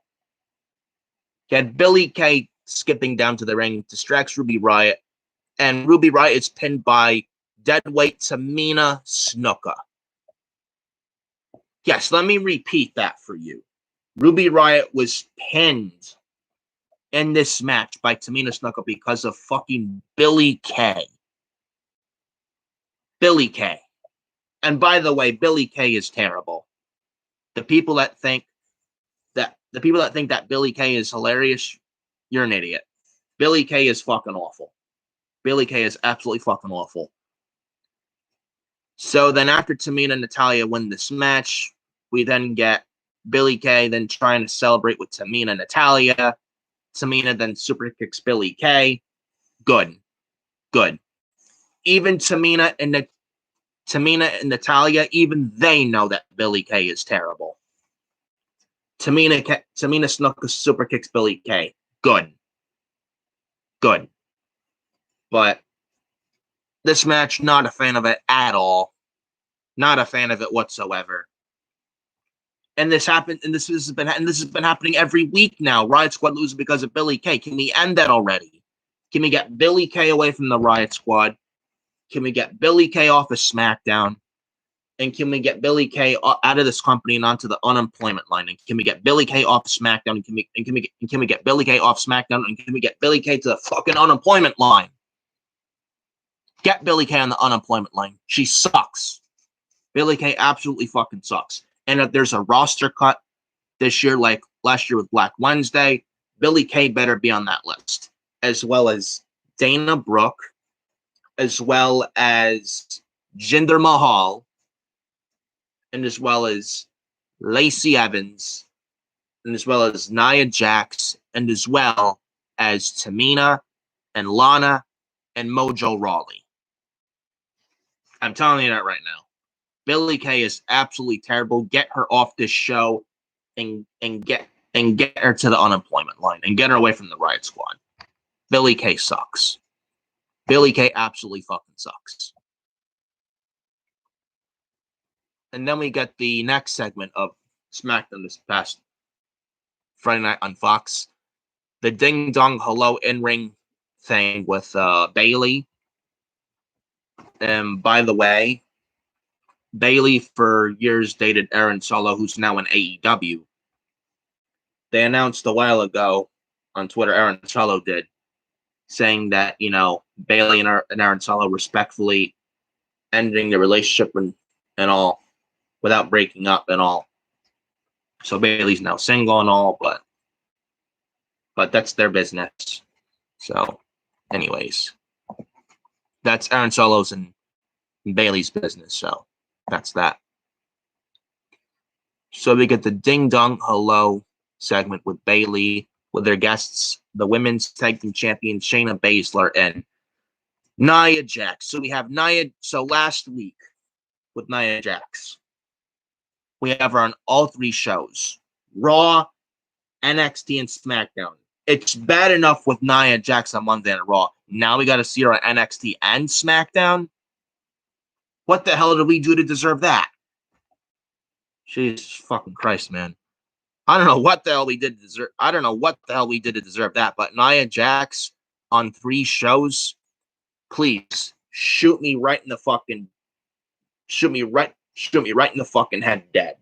S1: Skipping down to the ring, distracts Ruby Riott, and Ruby Riott is pinned by deadweight Tamina Snuka. Yes, let me repeat that for you. Ruby Riott was pinned in this match by Tamina Snuka because of fucking Billy Kay. Billy Kay. And by the way, Billy Kay is terrible. The people that think that Billy Kay is hilarious, you're an idiot. Billy Kay is fucking awful. Billy Kay is absolutely fucking awful. So then after Tamina and Natalya win this match, we then get Billy Kay then trying to celebrate with Tamina and Natalya. Tamina then super kicks Billy Kay. Good. Even Tamina and Natalya, even they know that Billy Kay is terrible. Tamina Snuka super kicks Billy Kay. Good. But this match, not a fan of it at all. Not a fan of it whatsoever. And this has been happening every week now. Riot Squad loses because of Billy Kay. Can we end that already? Can we get Billy Kay away from the Riot Squad? Can we get Billy Kay off of SmackDown? And can we get Billy Kay out of this company and onto the unemployment line? And can we get Billy Kay off of SmackDown? And can we get Billy Kay off SmackDown? And can we get Billy Kay to the fucking unemployment line? Get Billy Kay on the unemployment line. She sucks. Billy Kay absolutely fucking sucks. And if there's a roster cut this year, like last year with Black Wednesday, Billy Kay better be on that list, as well as Dana Brooke, as well as Jinder Mahal, and as well as Lacey Evans, and as well as Nia Jax, and as well as Tamina and Lana and Mojo Rawley. I'm telling you that right now. Billy Kay is absolutely terrible. Get her off this show and get her to the unemployment line and get her away from the Riot Squad. Billy Kay sucks. Billy Kay absolutely fucking sucks. And then we get the next segment of SmackDown this past Friday night on Fox. The Ding Dong Hello in-ring thing with Bayley. And by the way, Bayley for years dated Aaron Solo, who's now in AEW. They announced a while ago on Twitter, Aaron Solo did, saying that, Bayley and Aaron Solo respectfully ending the relationship and all without breaking up and all. So Bayley's now single and all, but that's their business. So anyways, that's Aaron Solo's and Bayley's business. So that's that. So we get the Ding Dong Hello segment with Bayley, with their guests, the women's tag team champion Shayna Baszler and Nia Jax. So we have Nia. So last week with Nia Jax, we have her on all three shows: Raw, NXT, and SmackDown. It's bad enough with Nia Jax on Monday and Raw. Now we got to see her on NXT and SmackDown. What the hell did we do to deserve that? Jesus fucking Christ, man. I don't know what the hell we did to deserve. I don't know what the hell we did to deserve that. But Nia Jax on 3 shows, please shoot me right in the fucking head dead.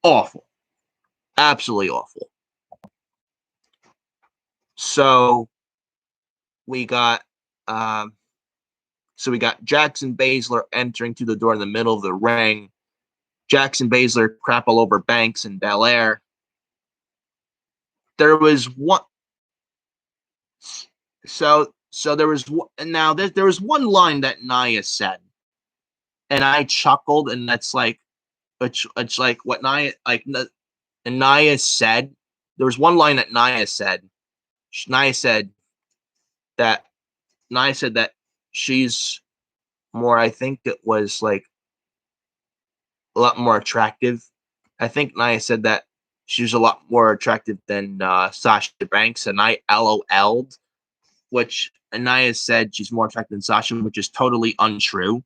S1: Awful. Absolutely awful. So we got Jackson Baszler entering through the door in the middle of the ring. Jackson Baszler crap all over Banks and Belair. there was one. So there was now there was one line that Nia said, and I chuckled, and that's like it's like what Nia and Nia said. There was one line that Nia said. Nia said that Nia said that she's more. I think it was like a lot more attractive. I think Nia said that she was a lot more attractive than Sasha Banks, and I LOL'd, which Nia said she's more attractive than Sasha, which is totally untrue.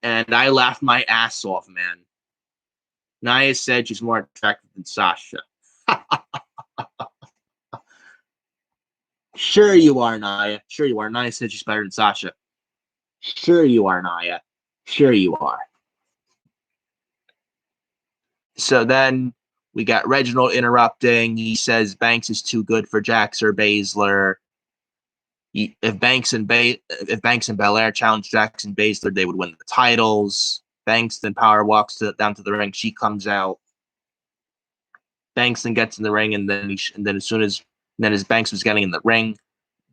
S1: And I laughed my ass off, man. Nia said she's more attractive than Sasha. Sure you are, Nia. Sure you are. Nia said she's better than Sasha. Sure you are, Nia. Sure you are. So then we got Reginald interrupting. He says Banks is too good for Jax or Baszler. If Banks and Belair challenge Jax and Baszler, they would win the titles. Banks then power walks down to the ring. She comes out. Banks then gets in the ring, and then as Banks was getting in the ring,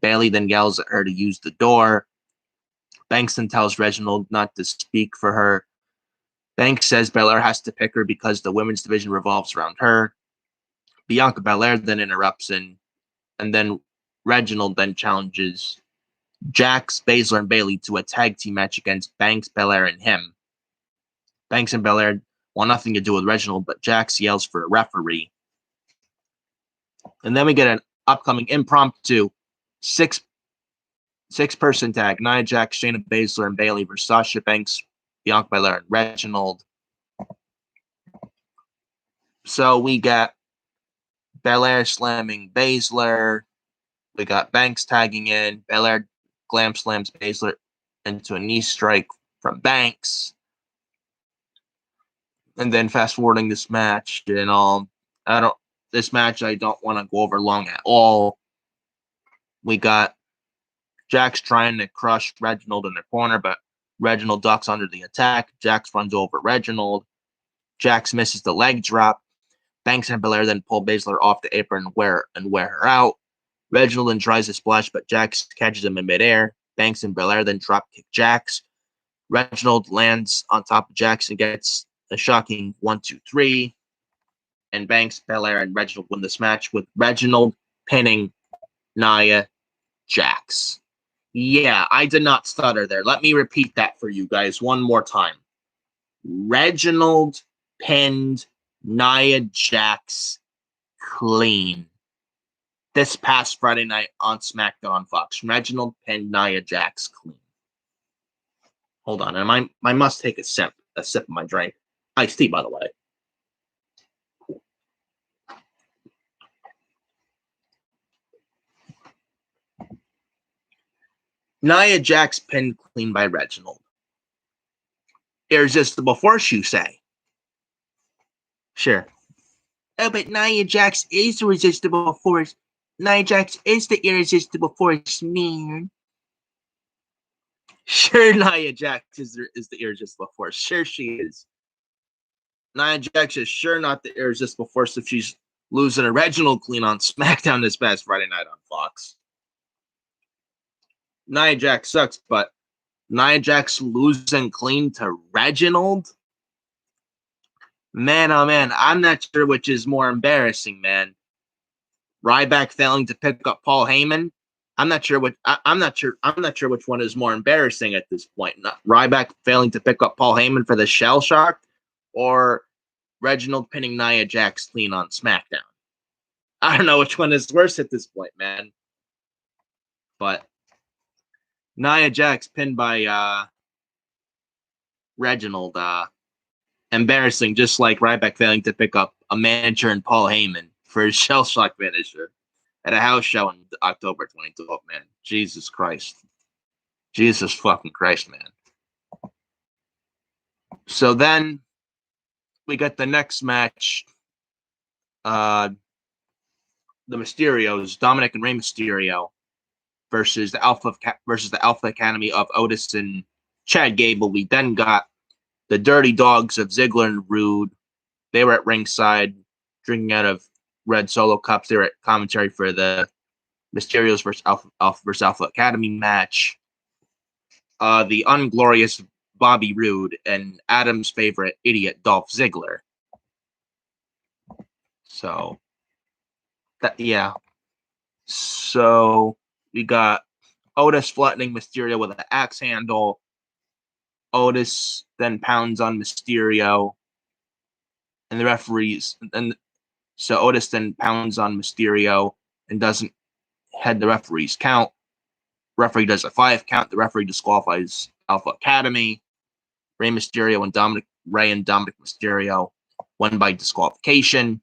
S1: Bayley then yells at her to use the door. Banks then tells Reginald not to speak for her. Banks says Belair has to pick her because the women's division revolves around her. Bianca Belair then interrupts, and then Reginald then challenges Jax, Baszler, and Bayley to a tag team match against Banks, Belair, and him. Banks and Belair want nothing to do with Reginald, but Jax yells for a referee. And then we get an upcoming impromptu six-person tag. Nia Jax, Shayna Baszler, and Bayley versus Sasha Banks, Bianca Belair, and Reginald. So we got Belair slamming Baszler. We got Banks tagging in. Belair glam slams Baszler into a knee strike from Banks. And then fast forwarding this match, and this match I don't want to go over long at all. We got Jax trying to crush Reginald in the corner, but Reginald ducks under the attack. Jax runs over Reginald. Jax misses the leg drop. Banks and Belair then pull Baszler off the apron and wear her out. Reginald then tries to splash, but Jax catches him in midair. Banks and Belair then drop kick Jax. Reginald lands on top of Jax and gets a shocking 1-2-3. And Banks, Belair, and Reginald win this match, with Reginald pinning Nia Jax. Yeah, I did not stutter there. Let me repeat that for you guys one more time. Reginald pinned Nia Jax clean this past Friday night on SmackDown on Fox. Reginald pinned Nia Jax clean. Hold on, and I must take a sip of my drink. Iced tea, by the way. Nia Jax pinned clean by Reginald. Irresistible force, you say? Sure. Oh, but Nia Jax is the irresistible force. Nia Jax is the irresistible force, man. Sure, Nia Jax is the irresistible force. Sure, she is. Nia Jax is sure not the irresistible force if she's losing a Reginald clean on SmackDown this past Friday night on Fox. Nia Jax sucks, but Nia Jax losing clean to Reginald? Man, oh man, I'm not sure which is more embarrassing, man. Ryback failing to pick up Paul Heyman? I'm not sure which one is more embarrassing at this point. Ryback failing to pick up Paul Heyman for the shell shock, or Reginald pinning Nia Jax clean on SmackDown. I don't know which one is worse at this point, man. But Nia Jax pinned by Reginald. Embarrassing, just like Ryback failing to pick up a manager and Paul Heyman for his shell shock finisher at a house show in October 2012, man. Jesus Christ. Jesus fucking Christ, man. So then we got the next match. The Mysterios, Dominic and Rey Mysterio versus the Alpha Academy of Otis and Chad Gable. We then got the Dirty Dogs of Ziggler and Rude. They were at ringside drinking out of red Solo cups. They were at commentary for the Mysterios versus Alpha Academy match. The unglorious Bobby Roode and Adam's favorite idiot Dolph Ziggler. So yeah. So we got Otis flattening Mysterio with an axe handle. Otis then pounds on Mysterio, and the referees. And so Otis then pounds on Mysterio and doesn't head the referee's count. Referee does a 5 count. The referee disqualifies Alpha Academy. Rey Mysterio and Dominic Mysterio won by disqualification.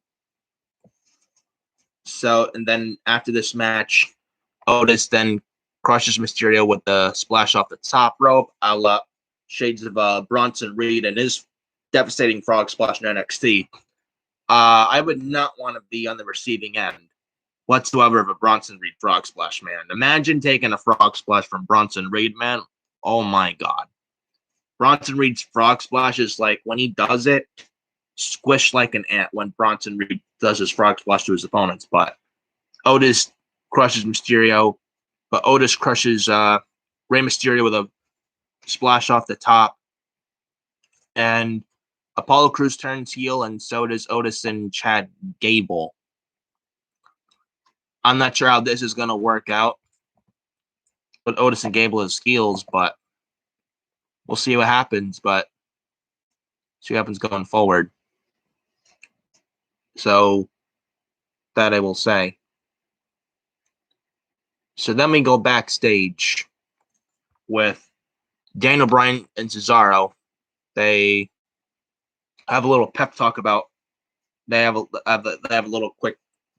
S1: So, and then after this match, Otis then crushes Mysterio with the splash off the top rope, a la shades of Bronson Reed and his devastating frog splash in NXT. I would not want to be on the receiving end whatsoever of a Bronson Reed frog splash, man. Imagine taking a frog splash from Bronson Reed, man. Oh my God. Bronson Reed's frog splash is like, when he does it, squish like an ant when Bronson Reed does his frog splash to his opponents. But Otis crushes Mysterio, but Otis crushes Rey Mysterio with a splash off the top. And Apollo Crews turns heel, and so does Otis and Chad Gable. I'm not sure how this is going to work out with Otis and Gable as heels, but we'll see what happens. But see what happens going forward. So that I will say. So then we go backstage with Daniel Bryan and Cesaro. They have a little pep talk about. They have a little quick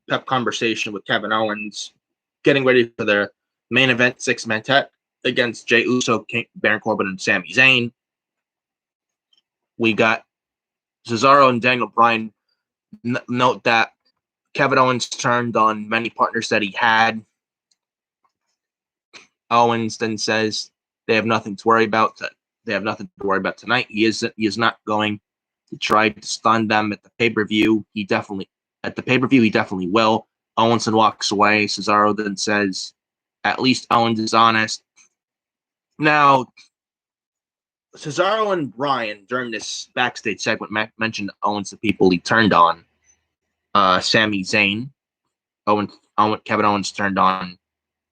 S1: pep conversation with Kevin Owens, getting ready for their main event 6-man tag against Jey Uso, Baron Corbin, and Sami Zayn. We got Cesaro and Daniel Bryan. Note that Kevin Owens turned on many partners that he had. Owens then says they have nothing to worry about. They have nothing to worry about tonight. He is not going to try to stun them at the pay-per-view. He definitely will. Owens then walks away. Cesaro then says, at least Owens is honest. Now, Cesaro and Bryan, during this backstage segment, mentioned Owens to people he turned on. Sami Zayn. Kevin Owens turned on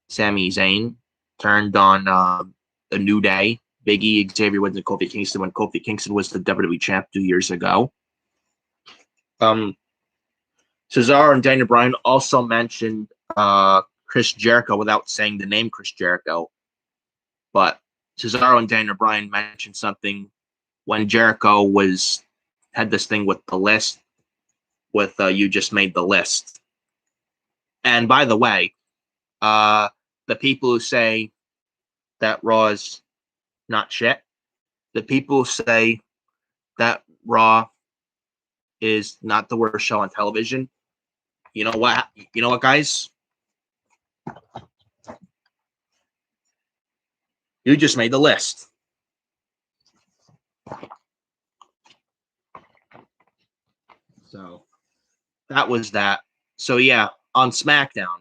S1: Sami Zayn. Turned on the New Day. Big E, Xavier Woods, and Kofi Kingston when Kofi Kingston was the WWE champ 2 years ago. Cesaro and Daniel Bryan also mentioned Chris Jericho without saying the name Chris Jericho. But Cesaro and Daniel Bryan mentioned something when Jericho had this thing with the list, with you just made the list. And by the way, the people who say that Raw is not shit, the people who say that Raw is not the worst show on television, you know what, guys? You just made the list. So that was that. So yeah, on SmackDown.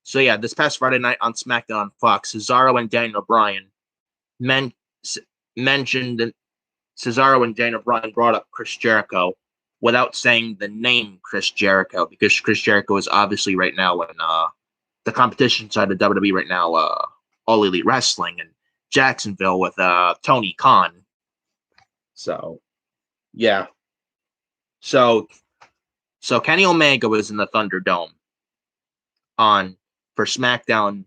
S1: This past Friday night on SmackDown on Fox, Cesaro and Daniel Bryan mentioned that Cesaro and Daniel Bryan brought up Chris Jericho without saying the name Chris Jericho, because Chris Jericho is obviously right now in the competition side of WWE right now, All Elite Wrestling in Jacksonville with Tony Khan. So, yeah. So Kenny Omega was in the Thunderdome for SmackDown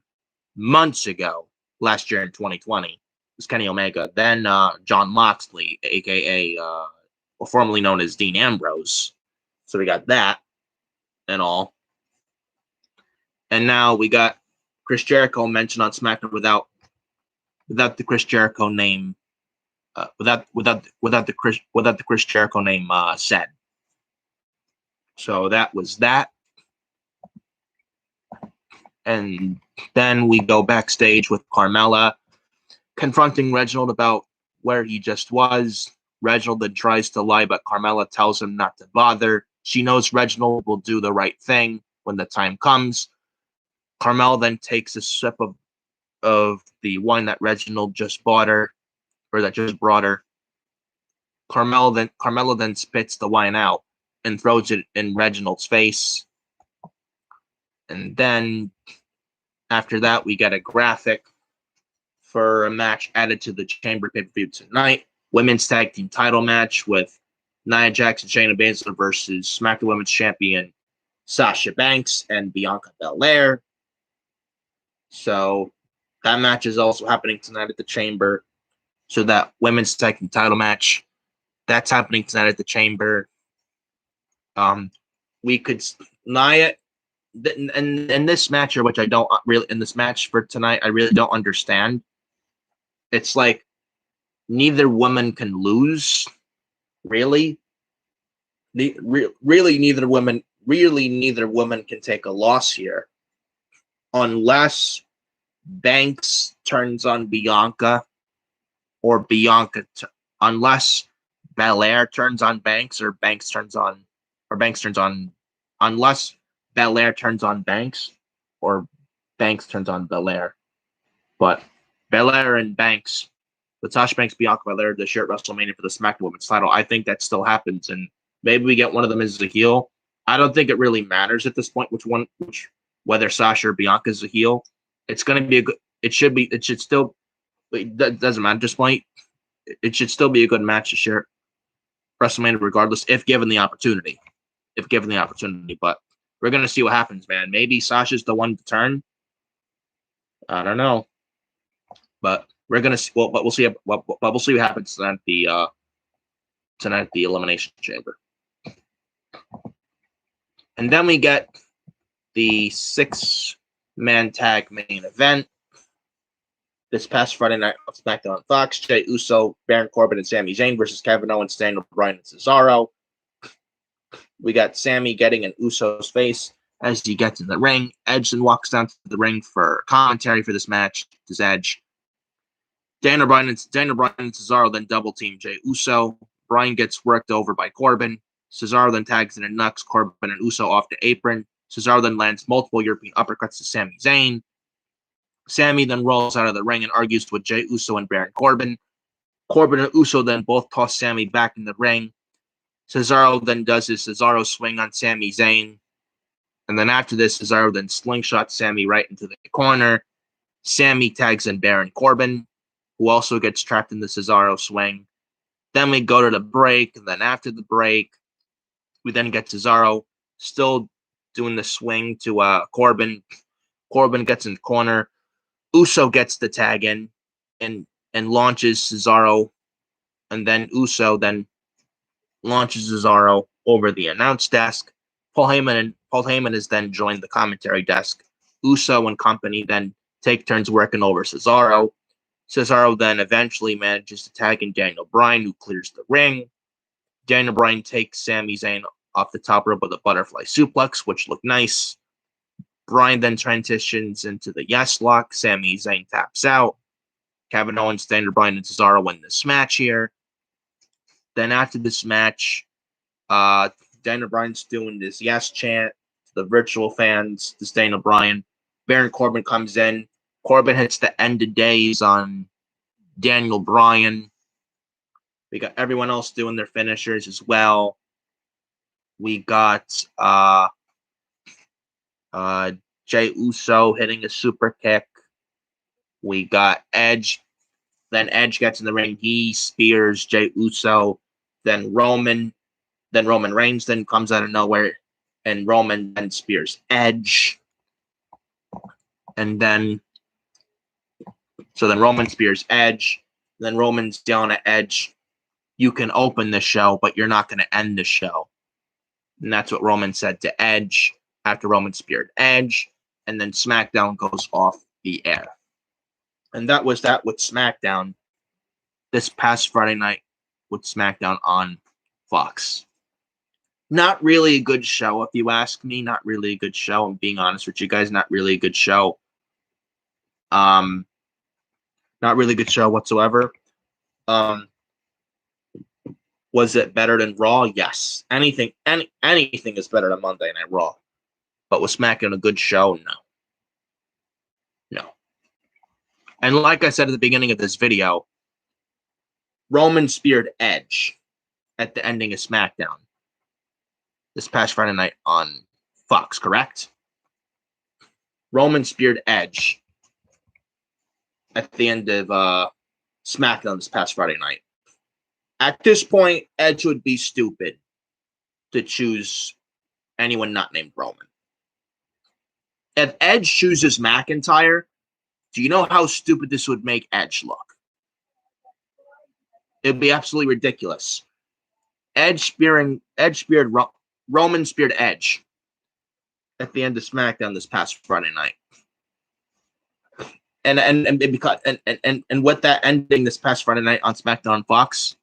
S1: months ago, last year in 2020. It was Kenny Omega. Then Jon Moxley, a.k.a. Formerly known as Dean Ambrose. So we got that and all. And now we got Chris Jericho mentioned on SmackDown without the Chris Jericho name, without the Chris Jericho name said. So that was that. And then we go backstage with Carmella confronting Reginald about where he just was. Reginald then tries to lie, but Carmella tells him not to bother. She knows Reginald will do the right thing when the time comes. Carmella then takes a sip of the wine that Reginald just bought her, or that just brought her. Carmella then spits the wine out and throws it in Reginald's face. And then after that, we get a graphic for a match added to the Chamber pay-per-view tonight. Women's Tag Team title match with Nia Jax and Shayna Baszler versus SmackDown Women's Champion Sasha Banks and Bianca Belair. So that match is also happening tonight at the Chamber. So that Women's Tag Team title match, that's happening tonight at the Chamber. We could Nia in this match here, which I don't really in this match for tonight, I really don't understand. It's like neither woman can lose, really. Really, neither woman can take a loss here, unless Banks turns on Bianca, or unless Belair turns on Banks, or Banks turns on, unless Belair turns on Banks, or Banks turns on Belair. But Belair and Banks, with Sasha Banks, Bianca Belair, the shirt WrestleMania for the SmackDown Women's title, I think that still happens, and maybe we get one of them as a heel. I don't think it really matters at this point whether Sasha or Bianca is a heel. It's going to be a good. It should still. It doesn't matter at this point. It should still be a good match to share WrestleMania, regardless, if given the opportunity. But we're gonna see what happens, man. Maybe Sasha's the one to turn. I don't know, but we're gonna see. Well, but we'll see. We'll see what happens tonight at the Elimination Chamber. And then we get the 6-man tag main event this past Friday night on SmackDown on Fox. Jey Uso, Baron Corbin, and Sami Zayn versus Kevin Owens, Daniel Bryan, and Cesaro. We got Sami getting in Uso's face as he gets in the ring. Edge then walks down to the ring for commentary for this match. Does Edge? Daniel Bryan and Cesaro then double team Jey Uso. Bryan gets worked over by Corbin. Cesaro then tags in and knocks Corbin and Uso off the apron. Cesaro then lands multiple European uppercuts to Sami Zayn. Sami then rolls out of the ring and argues with Jey Uso and Baron Corbin. Corbin and Uso then both toss Sami back in the ring. Cesaro then does his Cesaro swing on Sami Zayn. And then after this, Cesaro then slingshots Sami right into the corner. Sami tags in Baron Corbin, who also gets trapped in the Cesaro swing. Then we go to the break, and then after the break, we then get Cesaro still doing the swing to Corbin. Corbin gets in the corner. Uso gets the tag in and launches Cesaro, and then Uso then launches Cesaro over the announce desk. Paul Heyman has then joined the commentary desk. Uso and company then take turns working over Cesaro. Cesaro then eventually manages to tag in Daniel Bryan, who clears the ring. Daniel Bryan takes Sami Zayn off the top rope with a butterfly suplex, which looked nice. Bryan then transitions into the yes lock. Sami Zayn taps out. Kevin Owens, Daniel Bryan, and Cesaro win this match here. Then after this match, Daniel Bryan's doing this yes chant to the virtual fans. This Daniel Bryan. Baron Corbin comes in. Corbin hits the end of days on Daniel Bryan. We got everyone else doing their finishers as well. We got Jey Uso hitting a super kick. We got Edge. Then Edge gets in the ring. He spears Jey Uso. Then Roman Reigns then comes out of nowhere, and Roman then spears Edge. And then Roman spears Edge. Then Roman's yelling at Edge, "You can open the show, but you're not going to end the show." And that's what Roman said to Edge after Roman speared Edge. And then SmackDown goes off the air. And that was that with SmackDown this past Friday night with SmackDown on Fox. Not really a good show, if you ask me. Not really a good show. I'm being honest with you guys. Not really a good show. Not really a good show whatsoever. Was it better than Raw? Yes. Anything is better than Monday Night Raw. But was SmackDown a good show? No. No. And like I said at the beginning of this video, Roman speared Edge at the ending of SmackDown this past Friday night on Fox, correct? Roman speared Edge at the end of SmackDown this past Friday night. At this point, Edge would be stupid to choose anyone not named Roman. If Edge chooses McIntyre, do you know how stupid this would make Edge look? It would be absolutely ridiculous. Roman speared Edge at the end of SmackDown this past Friday night. And with that ending this past Friday night on SmackDown on Fox,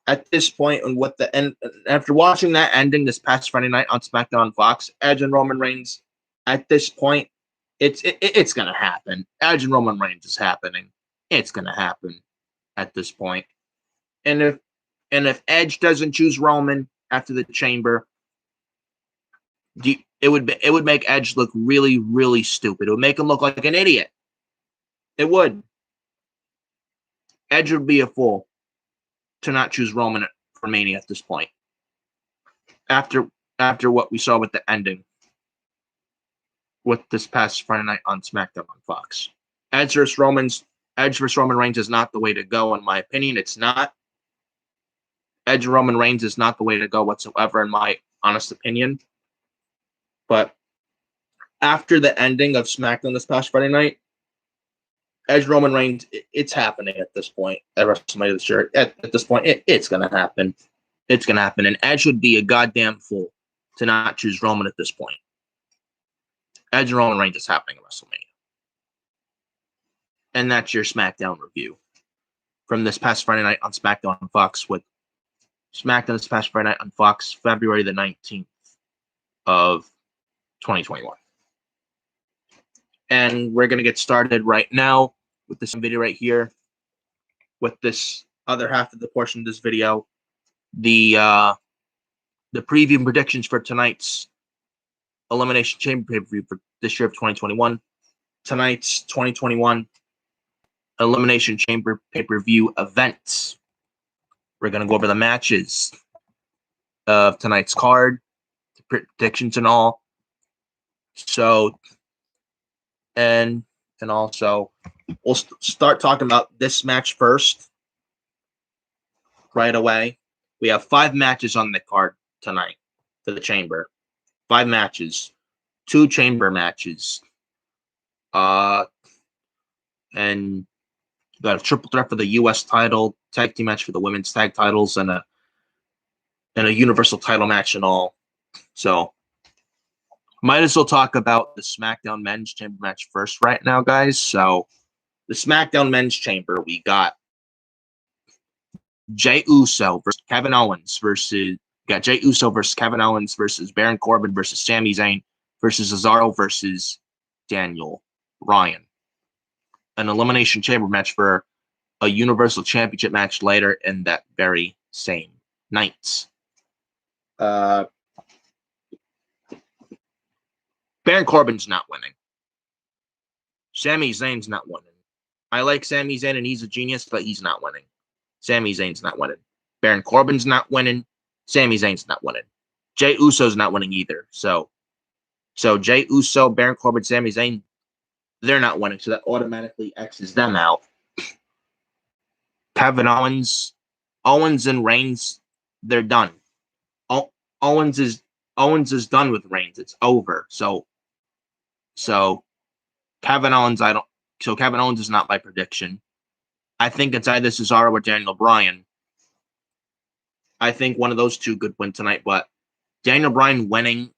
S1: at this point, and after watching that ending this past Friday night on SmackDown on Fox, Edge and Roman Reigns, at this point, it's gonna happen. Edge and Roman Reigns is happening. It's gonna happen at this point. And if Edge doesn't choose Roman after the Chamber, it would make Edge look really, really stupid. It would make him look like an idiot. It would. Edge would be a fool to not choose Roman for Mania at this point. After what we saw with the ending with this past Friday night on SmackDown on Fox. Edge versus Roman Reigns is not the way to go, in my opinion. It's not. Edge Roman Reigns is not the way to go whatsoever, in my honest opinion. But after the ending of SmackDown this past Friday night, Edge Roman Reigns, it's happening at this point. At WrestleMania this year, at this point, it's going to happen. It's going to happen. And Edge would be a goddamn fool to not choose Roman at this point. Edge and Roman Reigns is happening at WrestleMania. And that's your SmackDown review from this past Friday night on SmackDown on Fox, with SmackDown this past Friday night on Fox, February the 19th of 2021. And we're going to get started right now with this video right here. With this other half of the portion of this video, the preview and predictions for tonight's Elimination Chamber pay-per-view for this year of 2021. Tonight's 2021 Elimination Chamber pay-per-view events. We're going to go over the matches of tonight's card, the predictions and all. So, and also, we'll start talking about this match first. Right away. We have 5 matches on the card tonight for the Chamber. 5 matches. 2 Chamber matches. And we got a triple threat for the U.S. title, tag team match for the women's tag titles, and a universal title match and all. So, might as well talk about the SmackDown Men's Chamber match first right now, guys. So, the SmackDown Men's Chamber, we got Jey Uso versus Kevin Owens versus Baron Corbin versus Sami Zayn versus Cesaro versus Daniel Bryan. An Elimination Chamber match for a Universal Championship match later in that very same night. Baron Corbin's not winning. Sami Zayn's not winning. I like Sami Zayn and he's a genius, but he's not winning. Sami Zayn's not winning. Baron Corbin's not winning. Sami Zayn's not winning. Jey Uso's not winning either. So Jey Uso, Baron Corbin, Sami Zayn, they're not winning. So that automatically X's them out. Kevin Owens and Reigns, they're done. Owens is done with Reigns. It's over. So Kevin Owens is not my prediction. I think it's either Cesaro or Daniel Bryan. I think one of those two could win tonight, but Daniel Bryan winning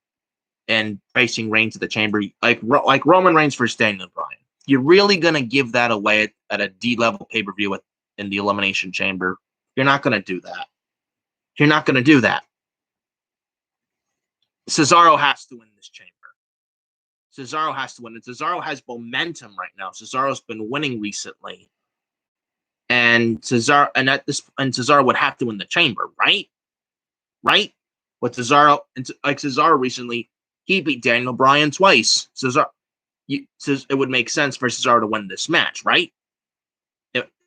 S1: and facing Reigns at the Chamber, like Roman Reigns versus Daniel Bryan. You're really gonna give that away at a D-level pay-per-view in the Elimination Chamber? You're not gonna do that. You're not gonna do that. Cesaro has to win this Chamber. Cesaro has to win it. Cesaro has momentum right now. Cesaro's been winning recently. And and Cesaro would have to win the Chamber, right? Right? With Cesaro, like Cesaro recently, he beat Daniel Bryan twice. It would make sense for Cesaro to win this match, right?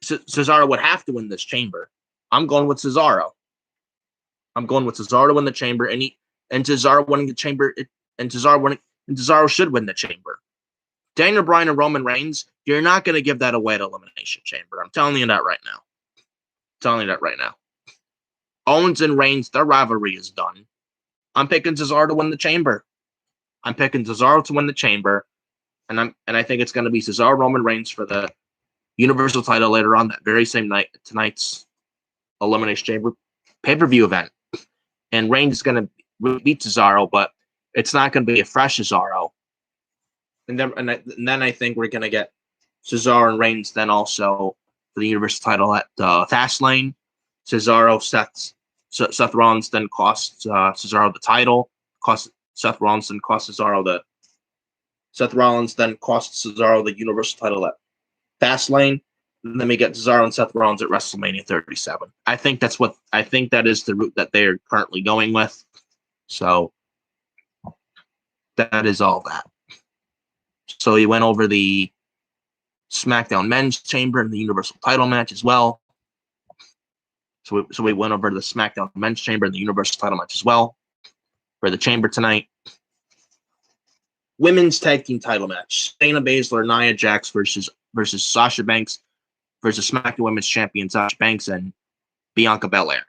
S1: Cesaro would have to win this Chamber. I'm going with Cesaro. I'm going with Cesaro to win the Chamber, and Cesaro winning the Chamber, and Cesaro should win the Chamber. Daniel Bryan and Roman Reigns, you're not going to give that away at Elimination Chamber. I'm telling you that right now. Owens and Reigns, their rivalry is done. I'm picking Cesaro to win the Chamber. And I think it's going to be Cesaro Roman Reigns for the Universal title later on that very same night, tonight's Elimination Chamber pay-per-view event. And Reigns is going to beat Cesaro, but it's not going to be a fresh Cesaro. And then I think we're going to get Cesaro and Reigns then also for the Universal title at Fastlane. Seth Rollins then costs Cesaro the title. Seth Rollins then costs Cesaro the Universal title at Fastlane. And then we get Cesaro and Seth Rollins at WrestleMania 37. I think that is the route that they are currently going with. So that is all that. So he went over the SmackDown Men's Chamber and the Universal title match as well. So we went over the SmackDown Men's Chamber and the Universal title match as well for the Chamber tonight. Women's Tag Team title match. Shayna Baszler, Nia Jax versus Sasha Banks versus SmackDown Women's Champion Sasha Banks and Bianca Belair.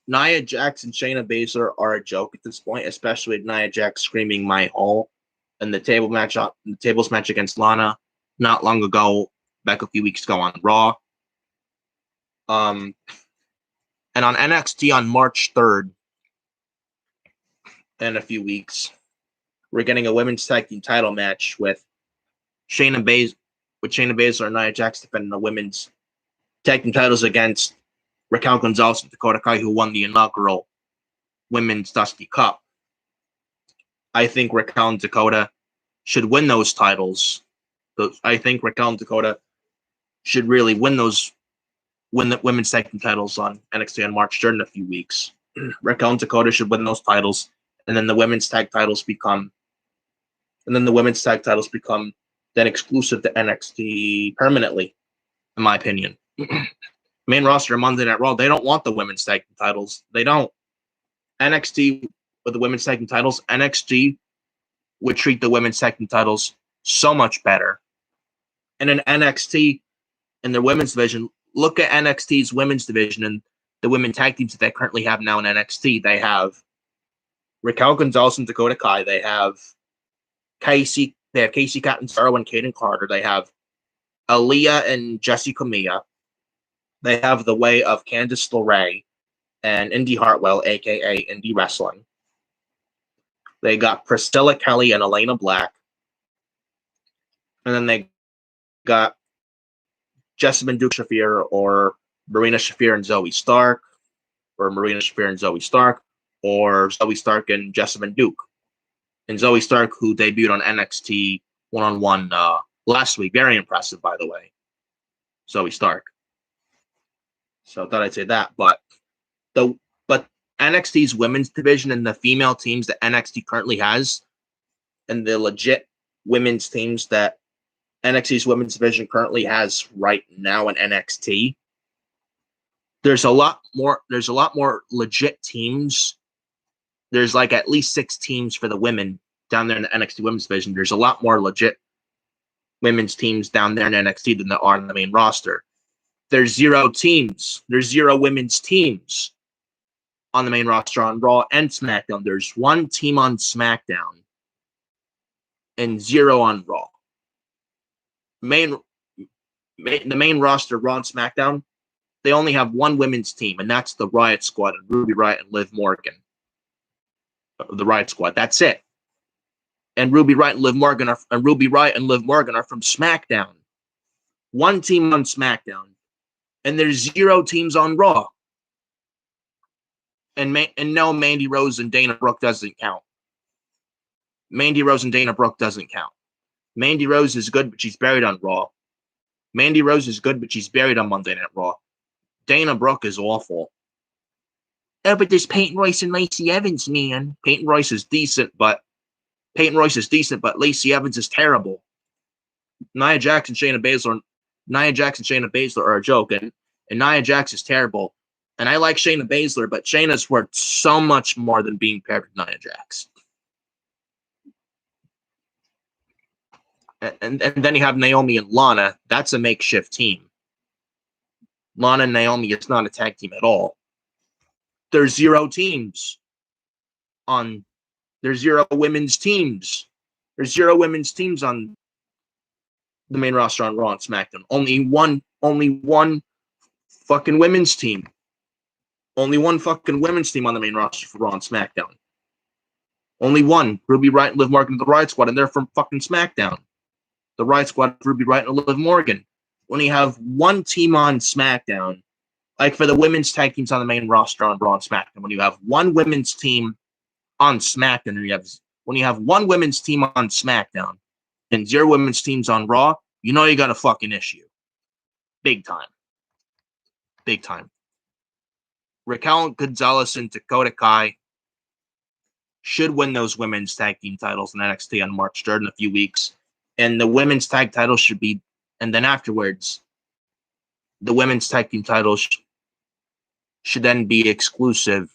S1: Nia Jax and Shayna Baszler are a joke at this point, especially with Nia Jax screaming "my hole" in the tables match against Lana not long ago, back a few weeks ago on Raw. And on NXT on March 3rd, in a few weeks, we're getting a women's tag team title match with Shayna Baszler and Nia Jax defending the women's tag team titles against Raquel Gonzalez and Dakota Kai, who won the inaugural Women's Dusty Cup. I think Raquel and Dakota should win those titles. I think Raquel and Dakota should really win the women's tag team titles on NXT on March 3rd in a few weeks. Raquel and Dakota should win those titles, and then the women's tag titles become then exclusive to NXT permanently, in my opinion. Main roster of Monday Night Raw, they don't want the women's tag team titles. They don't. NXT with the women's tag team titles, NXT would treat the women's tag team titles so much better. And in NXT, in their women's division, look at NXT's women's division and the women tag teams that they currently have now in NXT. They have Raquel Gonzalez and Dakota Kai. They have Casey Catanzaro and Kaden Carter. They have Aaliyah and Jessie Camilla. They have the way of Candice LeRae and Indy Hartwell, a.k.a. Indie Wrestling. They got Priscilla Kelly and Elena Black. And then they got Jessamine Duke Shafir or Marina Shafir and Zoe Stark, or Marina Shafir and Zoe Stark, or Zoe Stark and Jessamine Duke. And Zoe Stark, who debuted on NXT one-on-one last week. Very impressive, by the way. Zoe Stark. So I thought I'd say that. But NXT's women's division and the female teams that NXT currently has, and the legit women's teams that NXT's women's division currently has right now in NXT, there's a lot more legit teams. There's like at least 6 teams for the women down there in the NXT women's division. There's a lot more legit women's teams down there in NXT than there are on the main roster. There's 0 teams. There's 0 women's teams on the main roster on Raw and SmackDown. There's 1 team on SmackDown and 0 on Raw. The main roster, Raw and SmackDown, they only have 1 women's team, and that's the Riot Squad and Ruby Riott and Liv Morgan. The Riot Squad. That's it. And Ruby Riott and Liv Morgan are from SmackDown. 1 team on SmackDown, and there's 0 teams on Raw. And no, Mandy Rose and Dana Brooke doesn't count. Mandy Rose and Dana Brooke doesn't count. Mandy Rose is good, but she's buried on Raw. Mandy Rose is good, but she's buried on Monday Night Raw. Dana Brooke is awful. Oh, but there's Peyton Royce and Lacey Evans, man. Peyton Royce is decent, but Lacey Evans is terrible. Nia Jax and Shayna Baszler are a joke, and Nia Jax is terrible. And I like Shayna Baszler, but Shayna's worth so much more than being paired with Nia Jax. And then you have Naomi and Lana. That's a makeshift team. Lana and Naomi, it's not a tag team at all. There's zero teams on. There's zero women's teams. There's zero women's teams on the main roster on Raw and SmackDown. Only one fucking women's team. Only one fucking women's team on the main roster for Raw and SmackDown. Only one. Ruby Riott and Liv Morgan, the Riott Squad, and they're from fucking SmackDown. The Riott Squad, Ruby Riott and Liv Morgan. When you have one team on SmackDown, like for the women's tag teams on the main roster on Raw and SmackDown, when you have one women's team on SmackDown, when you have one women's team on SmackDown and zero women's teams on Raw, you know you got a fucking issue. Big time. Big time. Raquel Gonzalez and Dakota Kai should win those women's tag team titles in NXT on March 3rd in a few weeks. And the women's tag titles should be, and then afterwards, the women's tag team titles should then be exclusive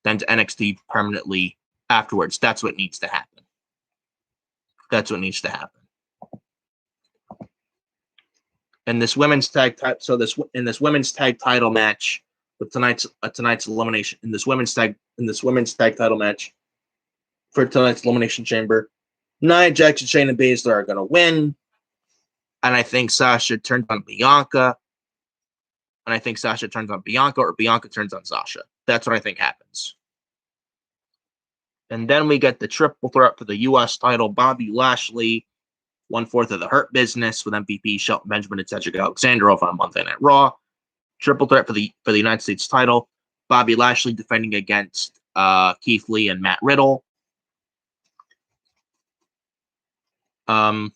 S1: then to NXT permanently afterwards. That's what needs to happen. That's what needs to happen. And this women's tag women's tag title match with tonight's elimination in this women's tag title match for tonight's Elimination Chamber, Nia Jax and Shayna Baszler are going to win. And I think Sasha turns on Bianca. And I think Sasha turns on Bianca, or Bianca turns on Sasha. That's what I think happens. And then we get the triple threat for the U.S. title. Bobby Lashley, 1/4 of the Hurt Business with MVP Shelton Benjamin and Cedric Alexander over on Monday Night Raw. Triple threat for the United States title. Bobby Lashley defending against Keith Lee and Matt Riddle. I'm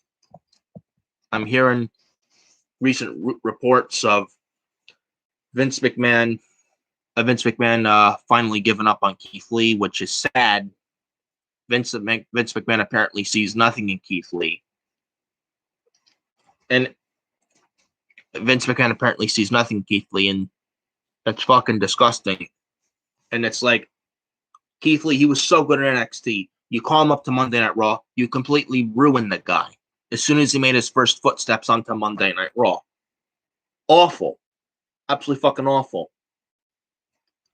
S1: hearing recent reports of Vince McMahon finally giving up on Keith Lee, which is sad. Vince McMahon apparently sees nothing in Keith Lee. And Vince McMahon apparently sees nothing in Keith Lee, and that's fucking disgusting. And it's like, Keith Lee, he was so good at NXT. You call him up to Monday Night Raw, you completely ruin the guy as soon as he made his first footsteps onto Monday Night Raw. Awful. Absolutely fucking awful.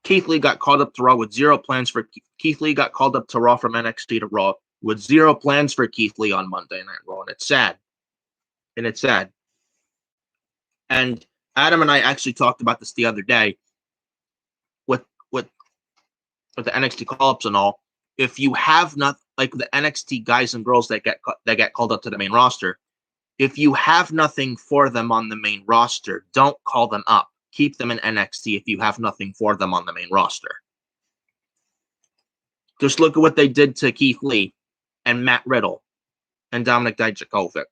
S1: Keith Lee got called up to Raw with zero plans for Keith Lee got called up to Raw from NXT to Raw with zero plans for Keith Lee on Monday Night Raw, and it's sad. And Adam and I actually talked about this the other day with the NXT call-ups and all. If you have not, like the NXT guys and girls that get called up to the main roster, if you have nothing for them on the main roster, don't call them up. Keep them in NXT if you have nothing for them on the main roster. Just look at what they did to Keith Lee and Matt Riddle and Dominic Dijakovic.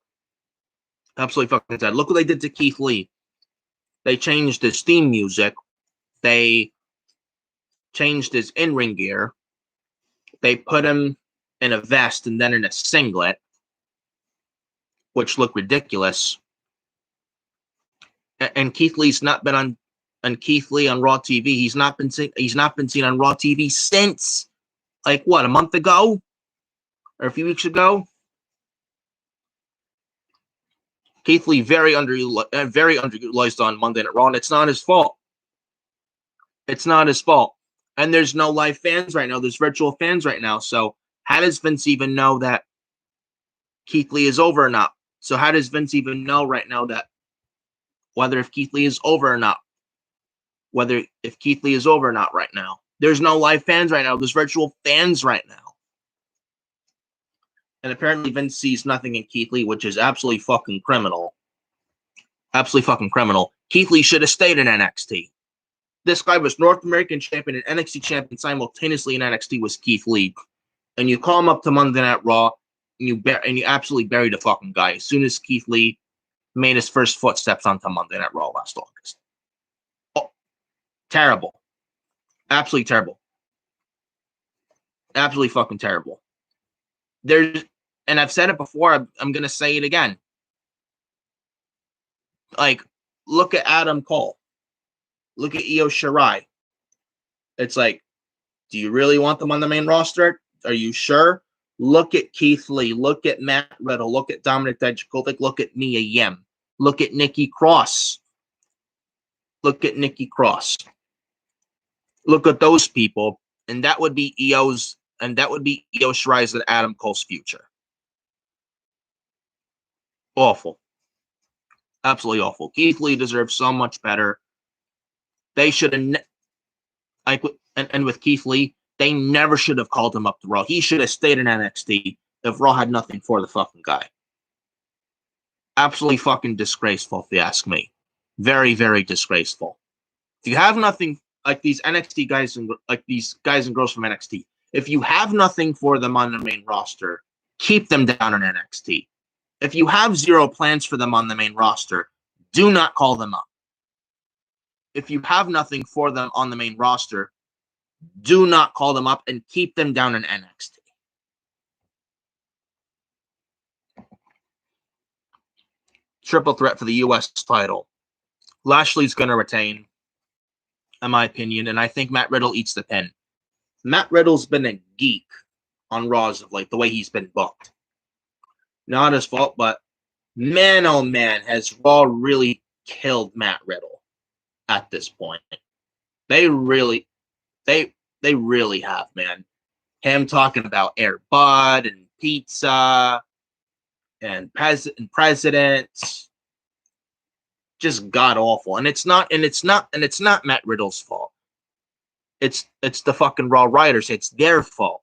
S1: Absolutely fucking sad. Look what they did to Keith Lee. They changed his theme music. They changed his in-ring gear. They put him in a vest and then in a singlet, which looked ridiculous. And Keith Lee's not been on, and Keith Lee on Raw TV. He's not been seen on Raw TV since, like, what, a month ago or a few weeks ago. Keith Lee very underutilized on Monday Night Raw, and it's not his fault. It's not his fault. And there's no live fans right now. There's virtual fans right now. So how does Vince even know that Keith Lee is over or not? So how does Vince even know right now that whether if Keith Lee is over or not? Whether if Keith Lee is over or not right now? There's no live fans right now. There's virtual fans right now. And apparently Vince sees nothing in Keith Lee, which is absolutely fucking criminal. Absolutely fucking criminal. Keith Lee should have stayed in NXT. This guy was North American champion and NXT champion simultaneously in NXT was Keith Lee. And you call him up to Monday Night Raw, and you absolutely buried the fucking guy as soon as Keith Lee made his first footsteps onto Monday Night Raw last August. Oh, terrible. Absolutely terrible. Absolutely fucking terrible. And I've said it before, I'm going to say it again. Like, look at Adam Cole. Look at Io Shirai. It's like, do you really want them on the main roster? Are you sure? Look at Keith Lee. Look at Matt Riddle. Look at Dominic Dijakovic. Look at Mia Yim. Look at Nikki Cross. Look at Nikki Cross. Look at those people, and that would be Io Shirai's and Adam Cole's future. Awful. Absolutely awful. Keith Lee deserves so much better. They should have, and with Keith Lee, they never should have called him up to Raw. He should have stayed in NXT if Raw had nothing for the fucking guy. Absolutely fucking disgraceful, if you ask me. Very, very disgraceful. If you have nothing, like these NXT guys and like these guys and girls from NXT, if you have nothing for them on the main roster, keep them down in NXT. If you have zero plans for them on the main roster, do not call them up. If you have nothing for them on the main roster, do not call them up and keep them down in NXT. Triple threat for the U.S. title. Lashley's going to retain, in my opinion, and I think Matt Riddle eats the pin. Matt Riddle's been a geek on Raws of late, the way he's been booked. Not his fault, but man, oh man, has Raw really killed Matt Riddle at this point. They really have, man. Him talking about Air Bud and pizza and presidents, just god awful. And it's not Matt Riddle's fault. It's the fucking Raw writers. It's their fault